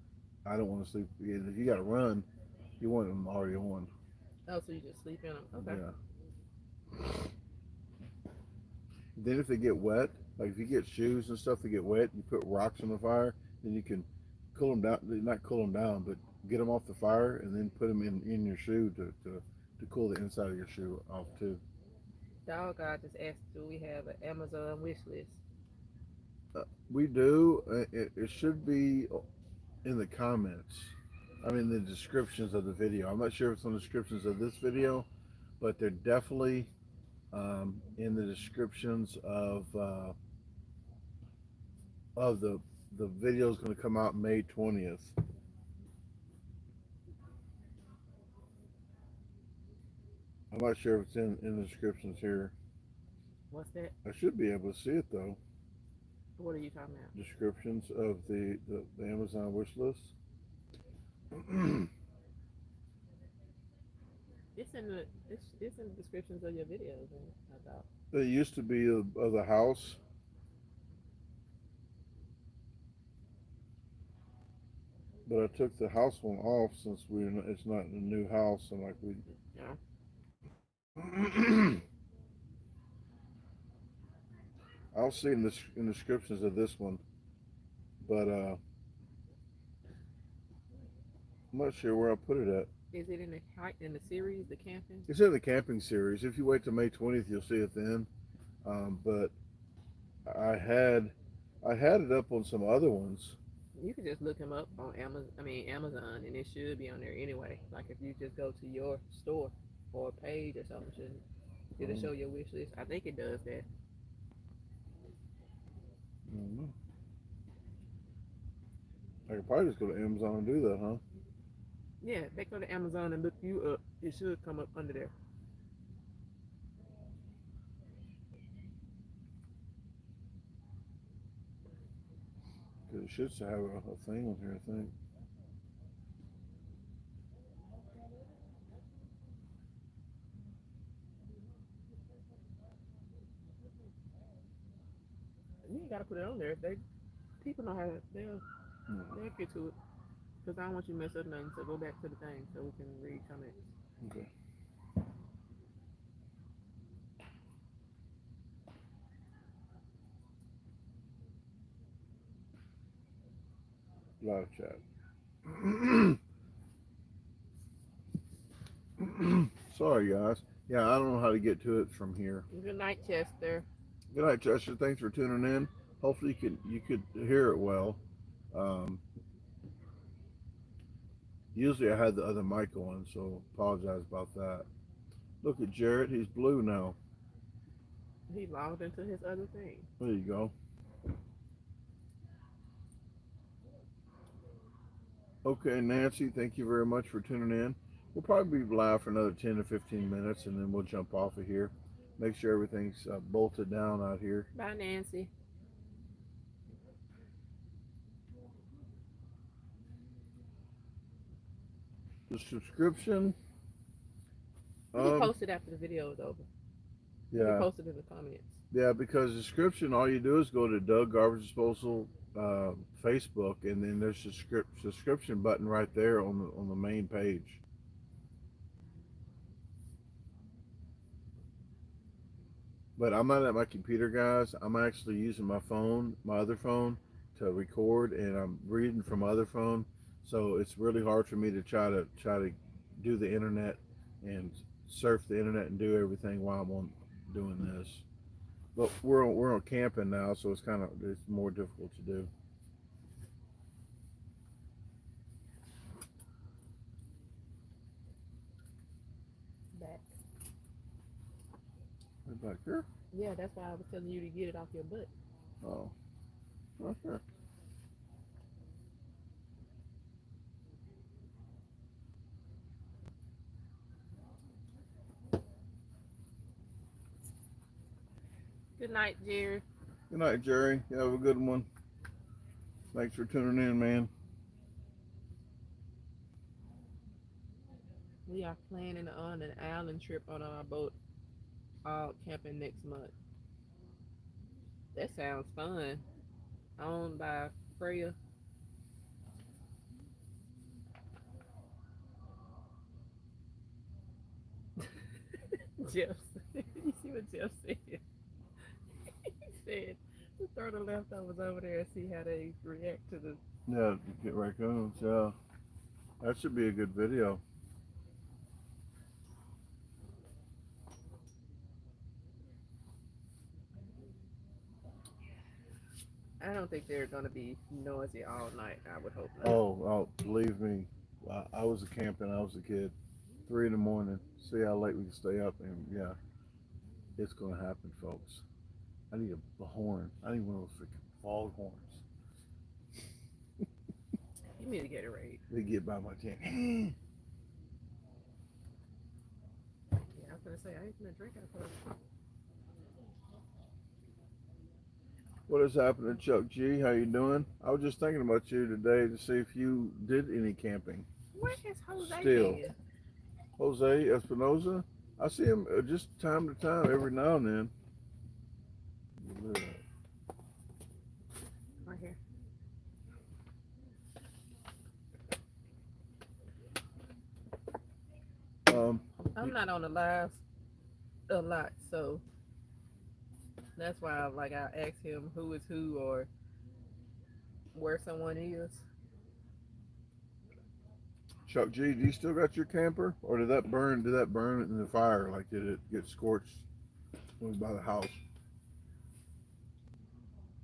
S1: I don't want to sleep. If you got to run, you want them already on.
S2: Oh, so you just sleep in them? Okay.
S1: Yeah. Then if they get wet, like if you get shoes and stuff that get wet, you put rocks on the fire, then you can cool them down. Not cool them down, but get them off the fire and then put them in your shoe to cool the inside of your shoe off too.
S2: Dog God just asked, do we have an Amazon wish list?
S1: We do. It should be in the comments. I mean, the descriptions of the video. I'm not sure if it's on the descriptions of this video, but they're definitely in the descriptions of the video is going to come out May 20th. I'm not sure if it's in the descriptions here.
S2: What's that?
S1: I should be able to see it though.
S2: What are you talking about?
S1: Descriptions of the Amazon wish list.
S2: It's in the descriptions of your videos. I thought.
S1: It used to be of the house. But I took the house one off since it's not a new house and like we.
S2: Yeah.
S1: I'll see in the descriptions of this one, but I'm not sure where I'll put it at.
S2: Is it in the series, the camping?
S1: It's in the camping series. If you wait till May 20th, you'll see it then. But I had it up on some other ones.
S2: You can just look them up on Amazon, and it should be on there anyway. Like if you just go to your store or a page or something, it'll show your wish list. I think it does that.
S1: Mm-hmm. I could probably just go to Amazon and do that, huh?
S2: Yeah, they go to Amazon and look you up. It should come up under there.
S1: Because it should have a thing on here, I think.
S2: You ain't gotta put it on there. People know how they'll get to it. Because I don't want you to mess up nothing. So go back to the thing so we can read comments.
S1: Okay. Live chat. Sorry, guys. Yeah, I don't know how to get to it from here.
S2: Good night, Chester.
S1: Good night, Chester. Thanks for tuning in. Hopefully you could hear it well. Usually I had the other mic on, so apologize about that. Look at Jarrett. He's blue now.
S2: He logged into his other thing.
S1: There you go. Okay, Nancy, thank you very much for tuning in. We'll probably be live for another 10 to 15 minutes and then we'll jump off of here. Make sure everything's bolted down out here.
S2: Bye, Nancy.
S1: The subscription.
S2: You can post it after the video is over. You can
S1: Yeah.
S2: post it in the comments.
S1: Yeah, because description, all you do is go to Doug Garbage Disposal Facebook, and then there's a subscription button right there on the main page. But I'm not at my computer, guys. I'm actually using my phone, my other phone, to record, and I'm reading from my other phone. So it's really hard for me to try to do the internet and surf the internet and do everything while I'm on doing this. But we're on camping now, so it's more difficult to do.
S2: Back.
S1: Right back here.
S2: Yeah, that's why I was telling you to get it off your butt.
S1: Oh, right there.
S2: Good night, Jerry.
S1: Good night, Jerry. You have a good one. Thanks for tuning in, man.
S2: We are planning on an island trip on our boat, all camping next month. That sounds fun. Owned by Freya. Jeff, you see what Jeff said? He said, throw the leftovers over there and see how they react to the.
S1: Yeah, get raccoons. Yeah, that should be a good video.
S2: I don't think they're going to be noisy all night. I would hope not.
S1: Oh, believe me, I was camping. I was a kid. 3 in the morning. See how late we can stay up, and yeah, it's gonna happen, folks. I need a horn. I need one of those freaking fog horns.
S2: You need to get it right.
S1: They get by my tent.
S2: Yeah, I was going to say, I ain't going to drink out of it.
S1: What is happening, Chuck G? How you doing? I was just thinking about you today to see if you did any camping.
S2: Where is Jose
S1: Still.
S2: been?
S1: Jose Espinoza? I see him just time to time, every now and then.
S2: Right here. I'm not on the lives a lot, so that's why I asked him who is who or where someone is.
S1: Chuck G, do you still got your camper, or did that burn? Did that burn in the fire? Like, did it get scorched when it was by the house?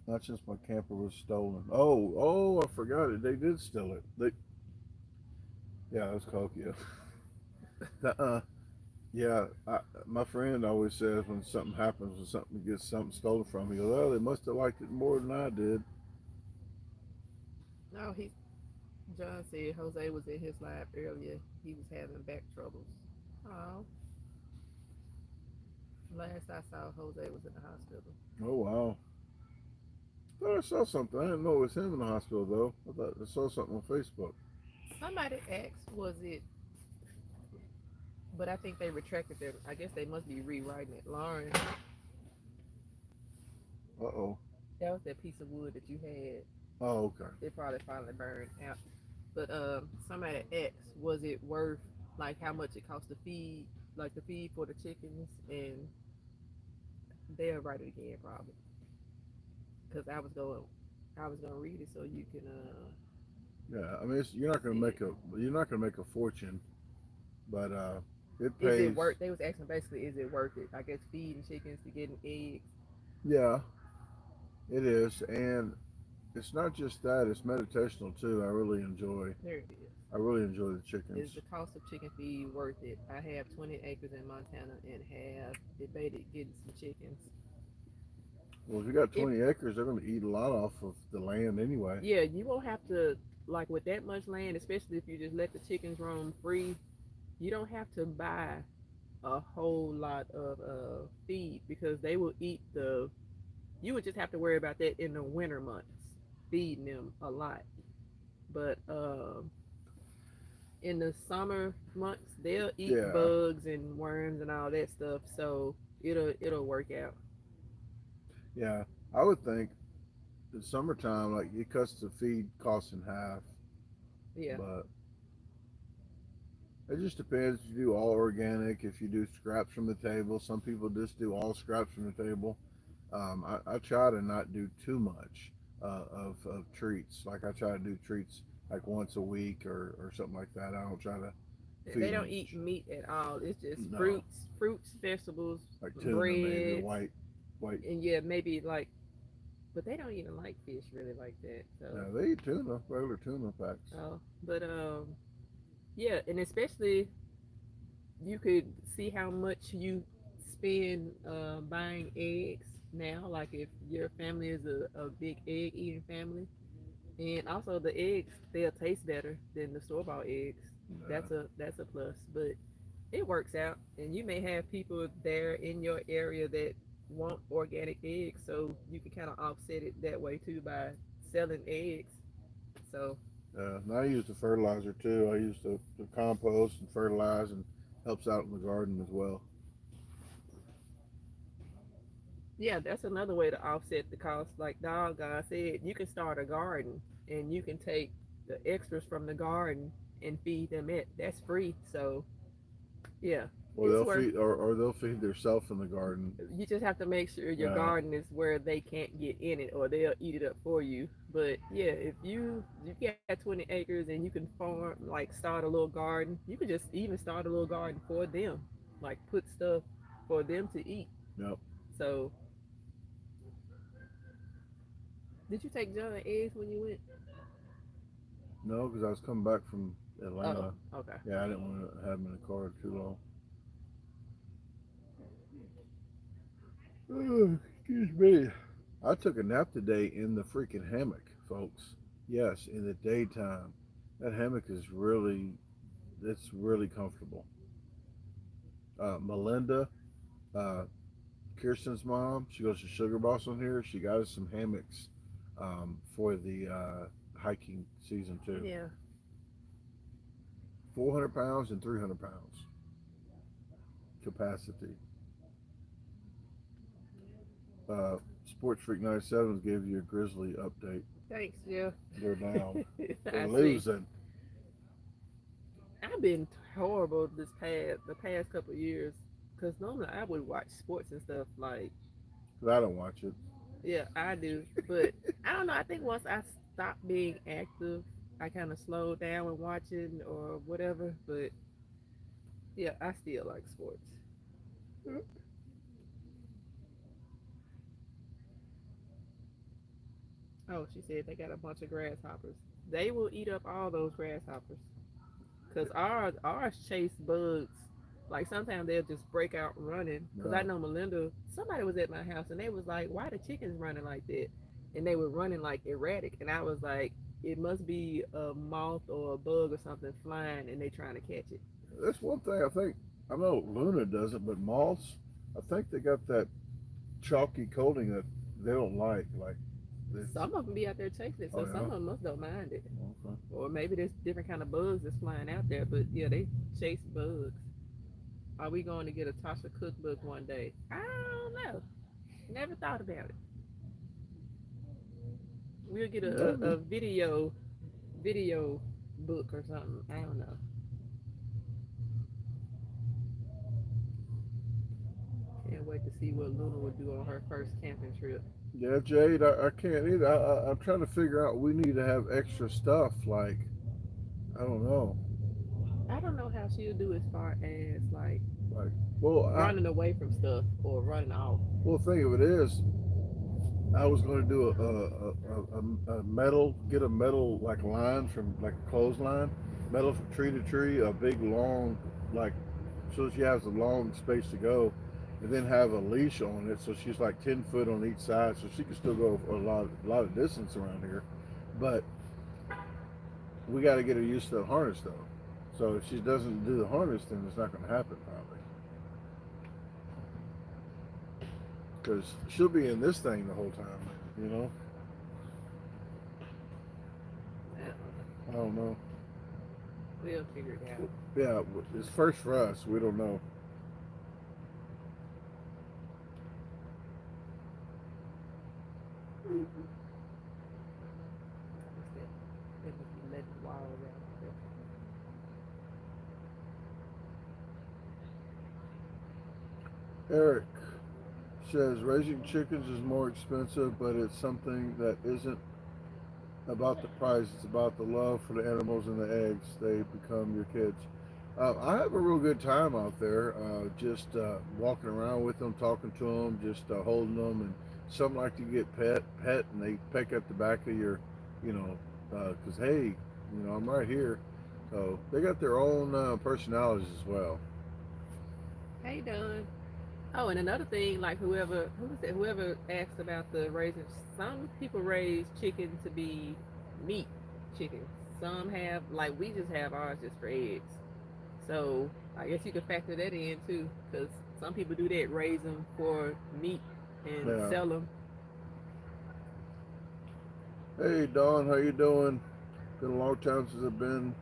S1: Not just my camper was stolen. Oh, I forgot it. They did steal it. Yeah, it was coke. Yeah. Yeah. My friend always says when something happens, when something gets something stolen from, he goes, "Oh, they must have liked it more than I did."
S2: No, John said Jose was in his lab earlier. He was having back troubles. Oh. Last I saw, Jose was in the hospital.
S1: Oh, wow. I thought I saw something. I didn't know it was him in the hospital, though. I thought I saw something on Facebook.
S2: Somebody asked, was it? But I think they retracted their. I guess they must be rewriting it. Lauren.
S1: Uh-oh.
S2: That was that piece of wood that you had.
S1: Oh, okay.
S2: It probably finally burned out. But somebody asked, was it worth like how much it cost to feed, like the feed for the chickens, and they'll write it again probably. Because I was gonna read it so you can.
S1: Yeah, I mean, you're not gonna make a fortune, but it pays.
S2: Is it worth? They was asking basically, is it worth it? I guess feeding chickens to getting eggs.
S1: Yeah, it is, and it's not just that; it's meditational too. I really enjoy the chickens.
S2: Is the cost of chicken feed worth it? I have 20 acres in Montana and have debated getting some chickens.
S1: Well, if you got 20 acres, they're going to eat a lot off of the land anyway.
S2: Yeah, you won't have to, like with that much land, especially if you just let the chickens roam free, you don't have to buy a whole lot of feed because they will eat the. You would just have to worry about that in the winter months, feeding them a lot. But in the summer months, they'll eat
S1: Yeah,
S2: bugs and worms and all that stuff. So it'll work out.
S1: yeah. I would think the summertime, like it cuts the feed cost in half,
S2: Yeah.
S1: but it just depends. If you do all organic, if you do scraps from the table, some people just do all scraps from the table. I try to not do too much of treats. Like I try to do treats like once a week or something like that. I don't try to
S2: They
S1: feed
S2: don't
S1: them.
S2: eat meat at all. It's just
S1: No,
S2: fruits, vegetables,
S1: like tuna maybe,
S2: breads,
S1: white.
S2: and yeah, maybe like. But they don't even like fish really like that. So,
S1: Yeah, they eat tuna, regular tuna packs.
S2: but yeah, and especially you could see how much you spend buying eggs now. Like if your family is a big egg eating family, and also the eggs they'll taste better than the store bought eggs.
S1: Yeah.
S2: That's a plus, but it works out. And you may have people there in your area that want organic eggs, so you can kind of offset it that way too by selling eggs. So
S1: And I use the fertilizer too. I use the compost and fertilize and helps out in the garden as well.
S2: yeah, that's another way to offset the cost. Like Dog God said, you can start a garden and you can take the extras from the garden and feed them it. That's free. So yeah,
S1: Or
S2: it's
S1: they'll
S2: worth.
S1: feed or they'll feed themselves in the garden.
S2: You just have to make sure your
S1: Uh,
S2: garden is where they can't get in it, or they'll eat it up for you. But yeah, if you got 20 acres and you can farm, like start a little garden, you could just even start a little garden for them, like put stuff for them to eat.
S1: yep.
S2: So, did you take John eggs when you went?
S1: No, because I was coming back from
S2: Oh,
S1: Atlanta.
S2: okay.
S1: Yeah, I didn't want to have them in the car too long. Excuse me. I took a nap today in the freaking hammock, folks. Yes, in the daytime. That hammock is it's really comfortable. Melinda, uh, Kirsten's mom, she goes to Sugar Boss on here. She got us some hammocks for the hiking season too.
S2: Yeah.
S1: 400 pounds and 300 pounds capacity. Sports Freak 97 gave you a Grizzly update.
S2: Thanks, yeah.
S1: They're down. They're
S2: I see.
S1: losing.
S2: I've been horrible the past couple of years because normally I would watch sports and stuff like
S1: I don't watch it.
S2: yeah I do, but I don't know. I think once I stopped being active, I kind of slowed down with watching or whatever. But yeah, I still like sports. Oh, she said they got a bunch of grasshoppers. They will eat up all those grasshoppers because ours chase bugs. Like sometimes they'll just break out running. Cause I
S1: No.
S2: know Melinda. Somebody was at my house and they was like, "Why the chickens running like that?" And they were running like erratic. And I was like, "It must be a moth or a bug or something flying, and they trying to catch it."
S1: That's one thing I think. I know Luna doesn't, but moths, I think they got that chalky coating that they don't like. Like, it's,
S2: Some of them be out there chasing it,
S1: oh
S2: so some
S1: yeah.
S2: of them must don't mind it.
S1: Okay.
S2: Or maybe there's different kind of bugs that's flying out there. But yeah, they chase bugs. Are we going to get a Tosha cookbook one day? I don't know. Never thought about it. We'll get
S1: Maybe.
S2: a video book or something. I don't know. Can't wait to see what Luna will do on her first camping trip.
S1: Yeah, Jade, I can't either. I'm trying to figure out. We need to have extra stuff. Like, I don't know.
S2: I don't know how she'll do as far as like
S1: Like, well,
S2: running away from stuff or running off.
S1: well, the thing of it is, I was going to do a metal, get a metal like line from like a clothesline, metal from tree to tree, a big long like, so she has a long space to go, and then have a leash on it, so she's like 10 foot on each side, so she can still go a lot of distance around here. But we got to get her used to the harness though. So if she doesn't do the harness, then it's not going to happen probably. Because she'll be in this thing the whole time, you know. I don't know.
S2: We'll figure it out.
S1: Yeah, it's first for us. We don't know.
S2: What's that? That must be letting the wall around.
S1: Eric says raising chickens is more expensive, but it's something that isn't about the price. It's about the love for the animals and the eggs. They become your kids. I have a real good time out there, just walking around with them, talking to them, just holding them, and some like to get pet, and they peck at the back of your, you know, because hey, you know, I'm right here. So they got their own personalities as well.
S2: Hey, Don. Oh, and another thing, like whoever asked about the raising, some people raise chicken to be meat chickens. Some have, like we just have ours just for eggs. So I guess you could factor that in too, because some people do that, raise them for meat and
S1: Yeah.
S2: sell them.
S1: Hey Don, how you doing? Been a long time since I've been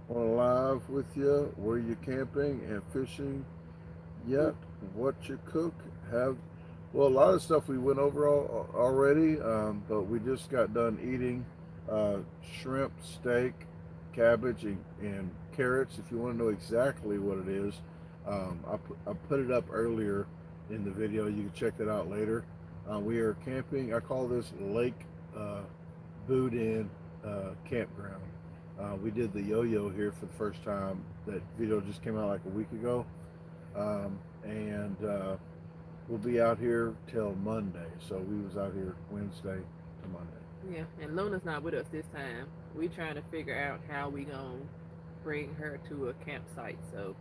S1: on a live with you. Were you camping and fishing yet? What you cook? Have well, a lot of stuff we went over already, but we just got done eating shrimp, steak, cabbage, and carrots. If you want to know exactly what it is, I put it up earlier in the video. You can check that out later. We are camping. I call this Lake Boudin campground. We did the yo-yo here for the first time. That video just came out like a week ago, and we'll be out here till Monday. So we was out here Wednesday to Monday.
S2: Yeah, and Luna's not with us this time. We trying to figure out how we gonna bring her to a campsite. So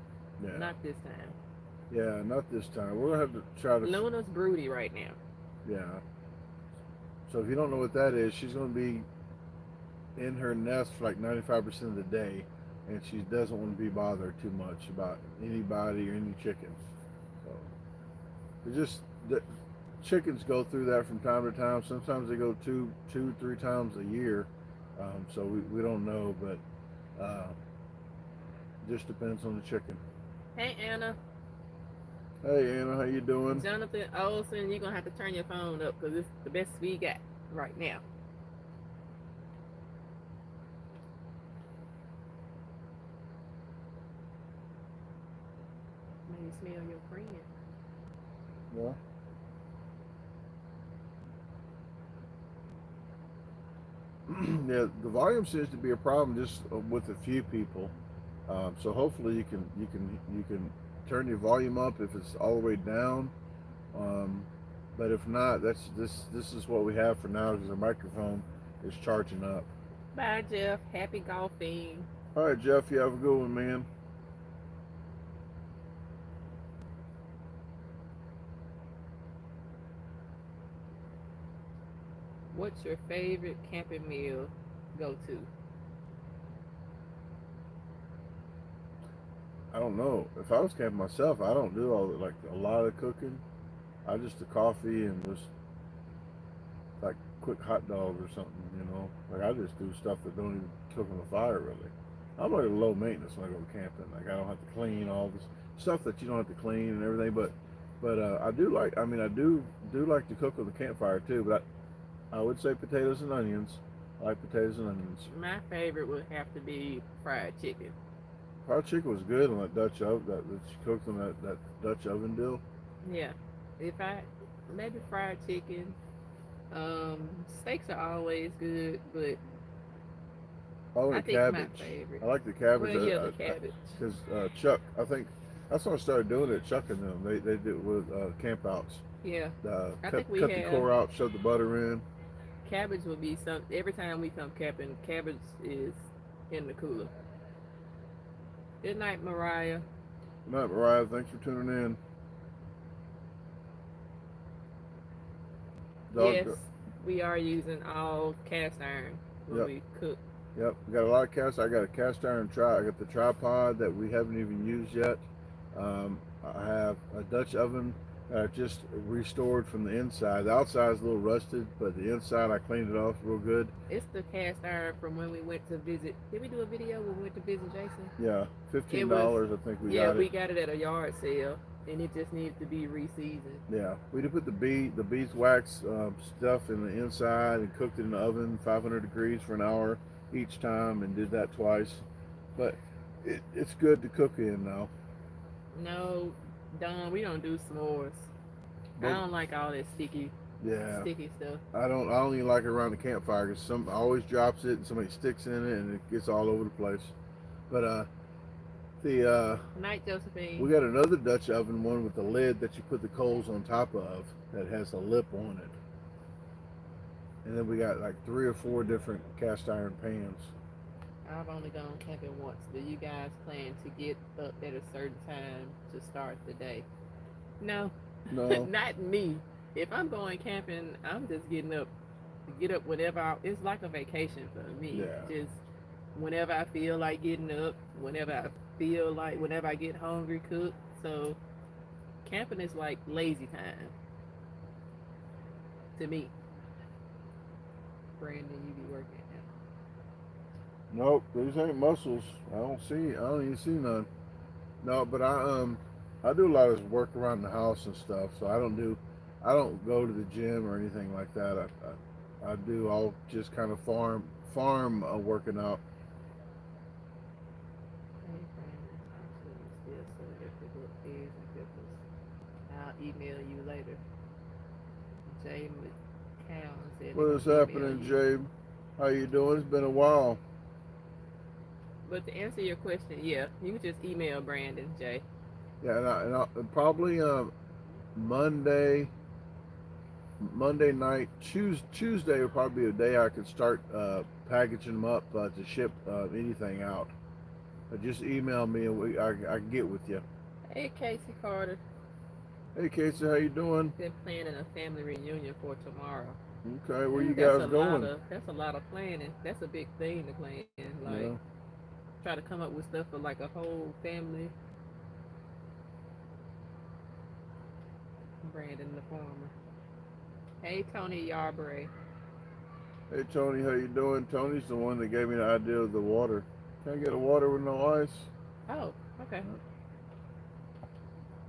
S1: Yeah.
S2: not this time.
S1: Yeah, not this time. We're gonna have to try to.
S2: Luna's broody right now.
S1: Yeah. So if you don't know what that is, she's gonna be in her nest for like 95% of the day, and she doesn't want to be bothered too much about anybody or any chickens. So it just the chickens go through that from time to time. Sometimes they go two, 3 times a year. So we don't know, but just depends on the chicken.
S2: Hey, Anna.
S1: Hey Anna, how you doing?
S2: Jonathan Olson, you're gonna have to turn your phone up because it's the best we got right now. Maybe smell your friend.
S1: Yeah. Yeah, the volume seems to be a problem just with a few people. So hopefully you can turn your volume up if it's all the way down. But if not, this is what we have for now because the microphone is charging up.
S2: Bye, Jeff. Happy golfing.
S1: All right, Jeff, you have a good one, man.
S2: What's your favorite camping meal go to?
S1: I don't know. If I was camping myself, I don't do like a lot of cooking. I just do coffee and just like quick hot dog or something, you know. Like I just do stuff that don't even cook on the fire really. I'm like low maintenance when I go camping. Like I don't have to clean all this stuff that you don't have to clean and everything. But I do like. I mean, I do like to cook with a campfire too. But I would say potatoes and onions. I like potatoes and onions.
S2: My favorite would have to be fried chicken.
S1: Fried chicken was good on that Dutch oven that she cooked on that Dutch oven deal.
S2: Yeah, if I maybe fried chicken. Steaks are always good, but I think
S1: cabbage.
S2: my favorite.
S1: I like the cabbage.
S2: Well, yeah, the cabbage.
S1: Because Chuck, I think that's when I started doing it. Chuck and them, they do it with campouts.
S2: Yeah, I
S1: Cut
S2: think we
S1: the
S2: have
S1: core out, shove the butter in.
S2: cabbage would be some. Every time we come camping, cabbage is in the cooler. Good night, Mariah.
S1: Good night, Mariah. Thanks for tuning in. Dog.
S2: Yes, we are using all cast iron when
S1: Yep.
S2: we cook.
S1: Yep. We got a lot of cast. I got a cast iron I got the tripod that we haven't even used yet. I have a Dutch oven that I just restored from the inside. The outside is a little rusted, but the inside I cleaned it off real good.
S2: It's the cast iron from when we went to visit. Did we do a video when we went to visit Jason?
S1: Yeah,
S2: It was,
S1: $15. I think we
S2: yeah,
S1: got
S2: we
S1: it.
S2: got it at a yard sale, and it just needs to be reseasoned.
S1: Yeah, we did put the beeswax stuff in the inside and cooked it in the oven 500 degrees for an hour each time and did that twice. But it's good to cook in now.
S2: No, Don, we don't do s'mores. I
S1: But
S2: don't like all that
S1: yeah,
S2: sticky stuff.
S1: I don't even like it around the campfire because some always drops it and somebody sticks in it and it gets all over the place. But the
S2: Night, Josephine.
S1: we got another Dutch oven one with the lid that you put the coals on top of that has a lip on it. And then we got like 3 or 4 different cast iron pans.
S2: I've only gone camping once. Do you guys plan to get up at a certain time to start the day? No,
S1: No,
S2: not me. If I'm going camping, I'm just get up whenever. It's like a vacation for me.
S1: yeah.
S2: Just whenever I feel like getting up, whenever I get hungry, cook. So camping is like lazy time to me. Brandon, you be working now.
S1: Nope, these ain't muscles. I don't even see none. No, but I do a lot of work around the house and stuff, so I don't go to the gym or anything like that. I do all just kind of farm working out.
S2: Hey, Brandon, I'm still so if it eggs and pickles. I'll email you later. Jay McCown said
S1: What is happening, Jabe? How you doing? It's been a while.
S2: But to answer your question, yeah, you can just email Brandon, Jay.
S1: Yeah, and probably Monday night, Tuesday would probably be a day I could start packaging them up to ship anything out. Just email me and I can get with you.
S2: Hey, Casey Carter.
S1: Hey Casey, how you doing?
S2: Been planning a family reunion for tomorrow.
S1: Okay, where you
S2: That's
S1: guys going?
S2: that's a lot of planning. That's a big thing to plan. Like,
S1: Yeah.
S2: try to come up with stuff for like a whole family. Brandon the farmer. Hey, Tony Yarbray.
S1: Hey Tony, how you doing? Tony's the one that gave me the idea of the water. Can I get a water with no ice?
S2: Oh, okay.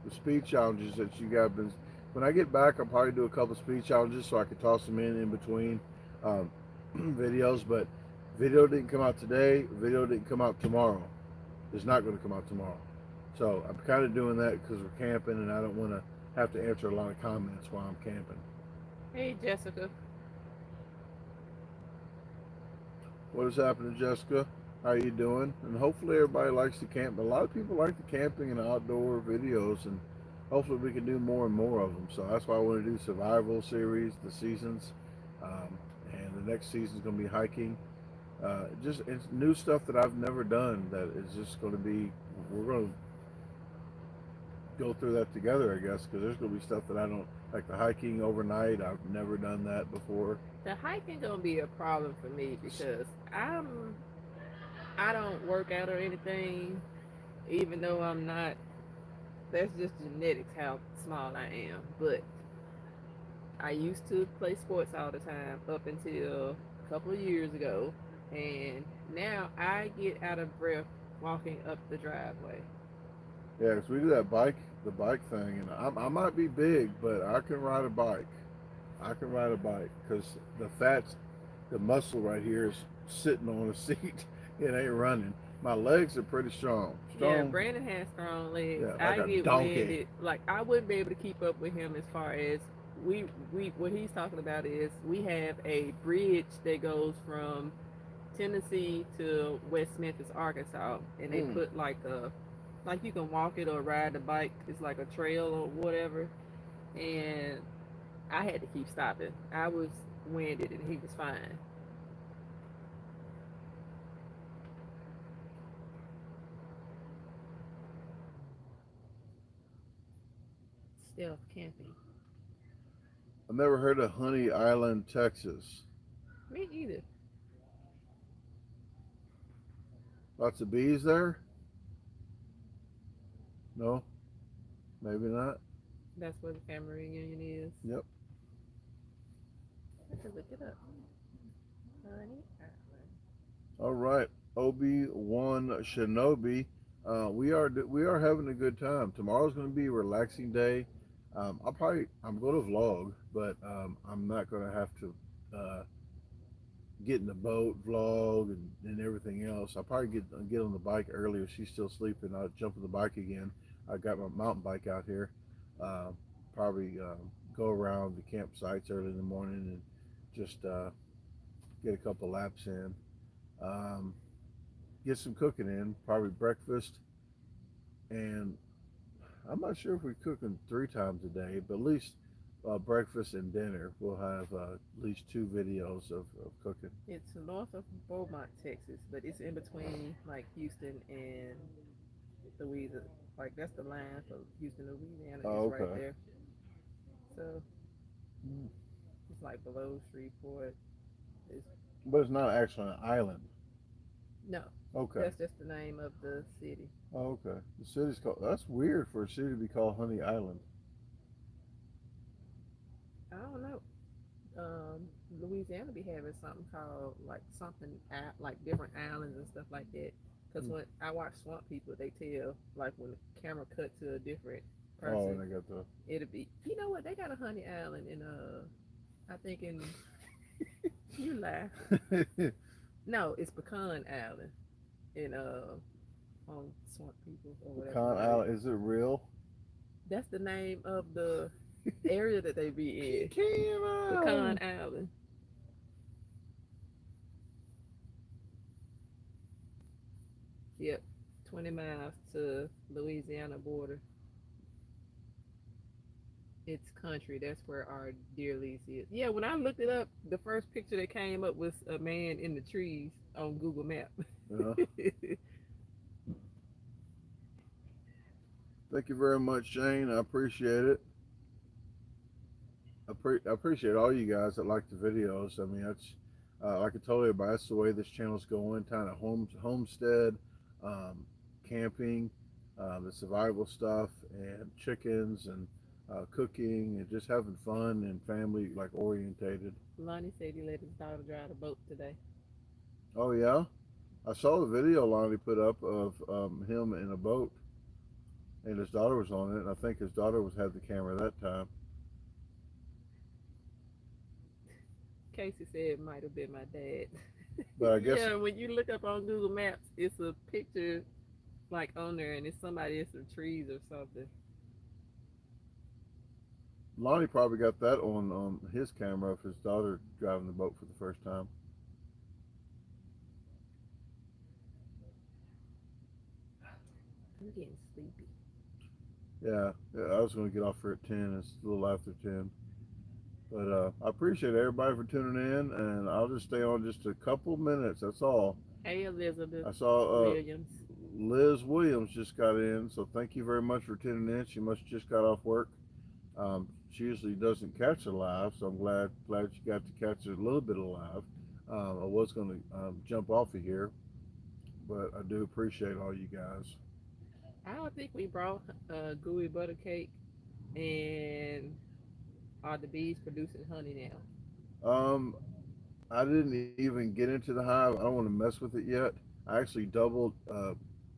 S1: The speed challenges that you guys been. When I get back, I'll probably do a couple speed challenges so I can toss them in between videos. But video didn't come out today. Video didn't come out tomorrow. It's not going to come out tomorrow. So I'm kind of doing that because we're camping and I don't want to have to answer a lot of comments while I'm camping.
S2: Hey, Jessica.
S1: What is happening, Jessica? How you doing? And hopefully everybody likes to camp. A lot of people like the camping and outdoor videos, and hopefully we can do more and more of them. So that's why I want to do survival series, the seasons, and the next season is going to be hiking. Just it's new stuff that I've never done. That is just going to be. We're going to go through that together, I guess, because there's going to be stuff that I don't like. The hiking overnight. I've never done that before.
S2: The hiking gonna be a problem for me because I don't work out or anything, even though I'm not. That's just genetics how small I am. But I used to play sports all the time up until a couple of years ago, and now I get out of breath walking up the driveway.
S1: Yeah, because we do the bike thing, and I might be big, but I can ride a bike. I can ride a bike because the muscle right here is sitting on a seat. It ain't running. My legs are pretty strong.
S2: Yeah, Brandon has strong legs.
S1: Yeah, like
S2: I
S1: a
S2: get
S1: donkey.
S2: winded. Like I wouldn't be able to keep up with him as far as we what he's talking about is we have a bridge that goes from Tennessee to West Memphis, Arkansas, and they put like you can walk it or ride the bike. It's like a trail or whatever, and I had to keep stopping. I was winded and he was fine. Stealth camping.
S1: I've never heard of Honey Island, Texas.
S2: Me either.
S1: Lots of bees there? No, maybe not.
S2: That's where the family reunion is.
S1: Yep.
S2: I could look it up. Honey Island.
S1: All right, Obi-Wan Shinobi. We are having a good time. Tomorrow's going to be a relaxing day. I'm going to vlog, but I'm not going to have to get in the boat, vlog, and everything else. I'll probably get on the bike earlier. She's still sleeping. I'll jump on the bike again. I got my mountain bike out here. Uh, Probably go around the campsites early in the morning and just get a couple laps in. Um, get some cooking in. Probably breakfast, and I'm not sure if we're cooking 3 times a day, but at least breakfast and dinner. We'll have at least 2 videos of cooking.
S2: It's north of Beaumont, Texas, but it's in between like Houston and Louisiana. Like that's the line for Houston, Louisiana.
S1: Oh,
S2: It's right
S1: okay.
S2: there. So
S1: Mm.
S2: it's like below Shreveport. It's,
S1: But it's not actually an island.
S2: no,
S1: Okay.
S2: that's just the name of the city.
S1: Oh, okay. The city's called. That's weird for a city to be called Honey Island.
S2: I don't know. Louisiana be having something called like something like different islands and stuff like that. Because
S1: Mm.
S2: when I watch Swamp People, they tell like when the camera cut to a different
S1: Oh,
S2: person,
S1: and they got the.
S2: it'll be you know what they got a honey island in I think in you lie. No, it's Pecan Island in on Swamp People or whatever.
S1: Pecan Island. Is it real?
S2: That's the name of the area that they be in.
S1: Pecan
S2: Pecan
S1: Island.
S2: Island. Yep, 20 miles to Louisiana border. It's country. That's where our deer lease is. Yeah, when I looked it up, the first picture that came up was a man in the trees on Google Maps.
S1: Yeah. Thank you very much, Shane. I appreciate it. I appreciate all you guys that like the videos. I mean, that's like I told everybody, that's the way this channel's going. Kind of homestead, camping, the survival stuff, and chickens and cooking and just having fun and family like orientated.
S2: Lonnie said he let his daughter drive the boat today.
S1: Oh yeah, I saw the video Lonnie put up of him in a boat, and his daughter was on it. And I think his daughter had the camera that time.
S2: Casey said it might have been my dad.
S1: But I guess
S2: Yeah, when you look up on Google Maps, it's a picture like on there, and it's somebody in some trees or something.
S1: Lonnie probably got that on his camera of his daughter driving the boat for the first time.
S2: I'm getting sleepy.
S1: Yeah, I was going to get off here at 10. It's a little after 10. But I appreciate everybody for tuning in, and I'll just stay on just a couple minutes. That's all.
S2: Hey, Elizabeth
S1: I saw
S2: Williams.
S1: Liz Williams just got in, so thank you very much for tuning in. She must have just got off work. She usually doesn't catch it live, so I'm glad you got to catch it a little bit alive. I was going to jump off of here, but I do appreciate all you guys.
S2: I don't think we brought gooey butter cake, and are the bees producing honey now?
S1: I didn't even get into the hive. I don't want to mess with it yet. I actually doubled,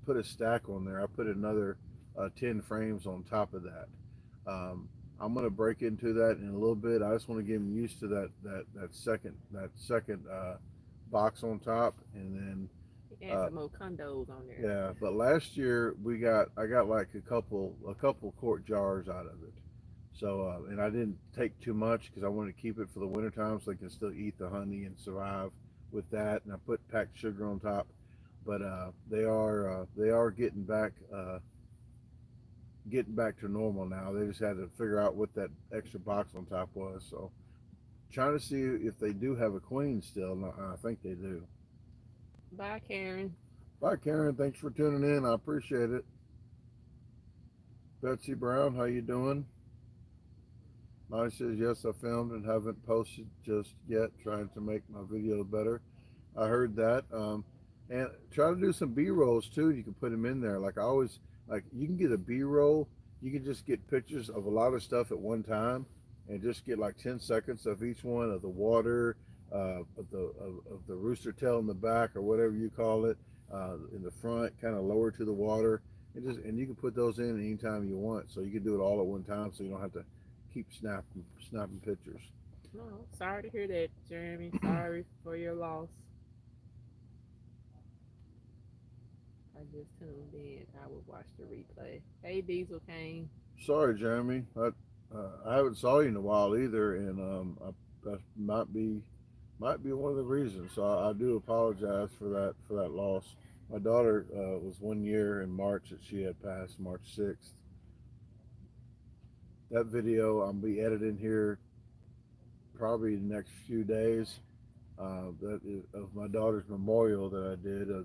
S1: put a stack on there. I put another 10 frames on top of that. I'm gonna break into that in a little bit. I just want to get them used to that second box on top, and then
S2: Add some more condos on there.
S1: yeah. But last year I got like a couple quart jars out of it. So and I didn't take too much because I wanted to keep it for the winter time so they can still eat the honey and survive with that. And I put packed sugar on top. But they are getting back to normal now. They just had to figure out what that extra box on top was. So trying to see if they do have a queen still. I think they do.
S2: Bye, Karen.
S1: Bye, Karen. Thanks for tuning in. I appreciate it. Betsy Brown, how you doing? Mine says, yes, I filmed and haven't posted just yet, trying to make my video better. I heard that. And try to do some B-rolls too. You can put them in there. Like I always, like you can get a B-roll. You can just get pictures of a lot of stuff at one time and just get like 10 seconds of each one, of the water, of the rooster tail in the back or whatever you call it, in the front, kind of lower to the water. And you can put those in anytime you want. So you can do it all at one time so you don't have to keep snapping pictures.
S2: No, sorry to hear that, Jeremy. Sorry for your loss. I just tuned in. I will watch the replay. Hey, Diesel Kane.
S1: Sorry, Jeremy. I haven't saw you in a while either, and that might be one of the reasons. So I do apologize for that loss. My daughter was 1 year in March that she had passed, March 6th. That video I'll be editing here probably the next few days. That is of my daughter's memorial that I did. I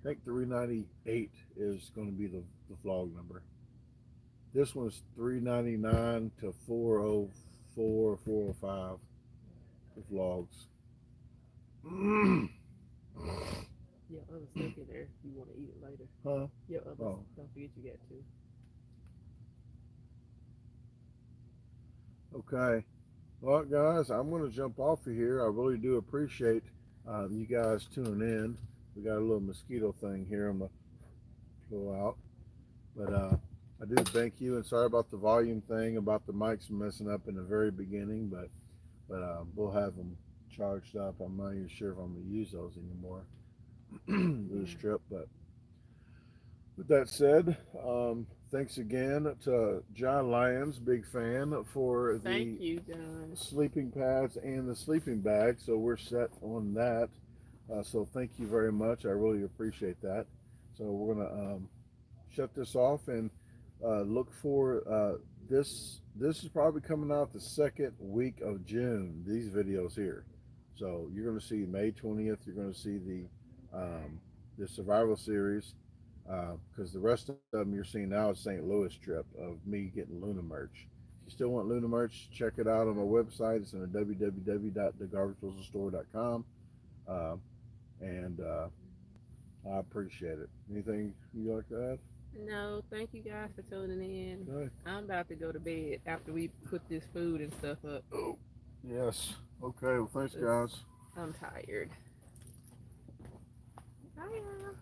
S1: think 398 is going to be the vlog number. This one's 399 to 404, 405. The vlogs.
S2: Your other stuff in there. You want to eat it later.
S1: Huh?
S2: Your other. Don't forget you got to.
S1: Okay. Well, guys, I'm going to jump off of here. I really do appreciate you guys tuning in. We got a little mosquito thing here. I'm going to go out. But I do thank you, and sorry about the volume thing, about the mics messing up in the very beginning, but we'll have them charged up. I'm not even sure if I'm going to use those anymore. This trip. But with that said, thanks again to John Lyons, big fan, for
S2: Thank
S1: the
S2: you, John.
S1: sleeping pads and the sleeping bag. So we're set on that. So thank you very much. I really appreciate that. So we're gonna shut this off and look for this. This is probably coming out the second week of June. These videos here. So you're going to see May 20th. You're going to see the survival series, because the rest of them you're seeing now is St. Louis trip of me getting Luna merch. If you still want Luna merch, check it out on my website. It's on www.DaGarbageDisposal.com. And I appreciate it. Anything you like to add?
S2: No, thank you guys for tuning in.
S1: Okay. I'm
S2: about to go to bed after we put this food and stuff up.
S1: Oh, yes. Okay. Well, thanks, guys.
S2: I'm tired. Bye, y'all.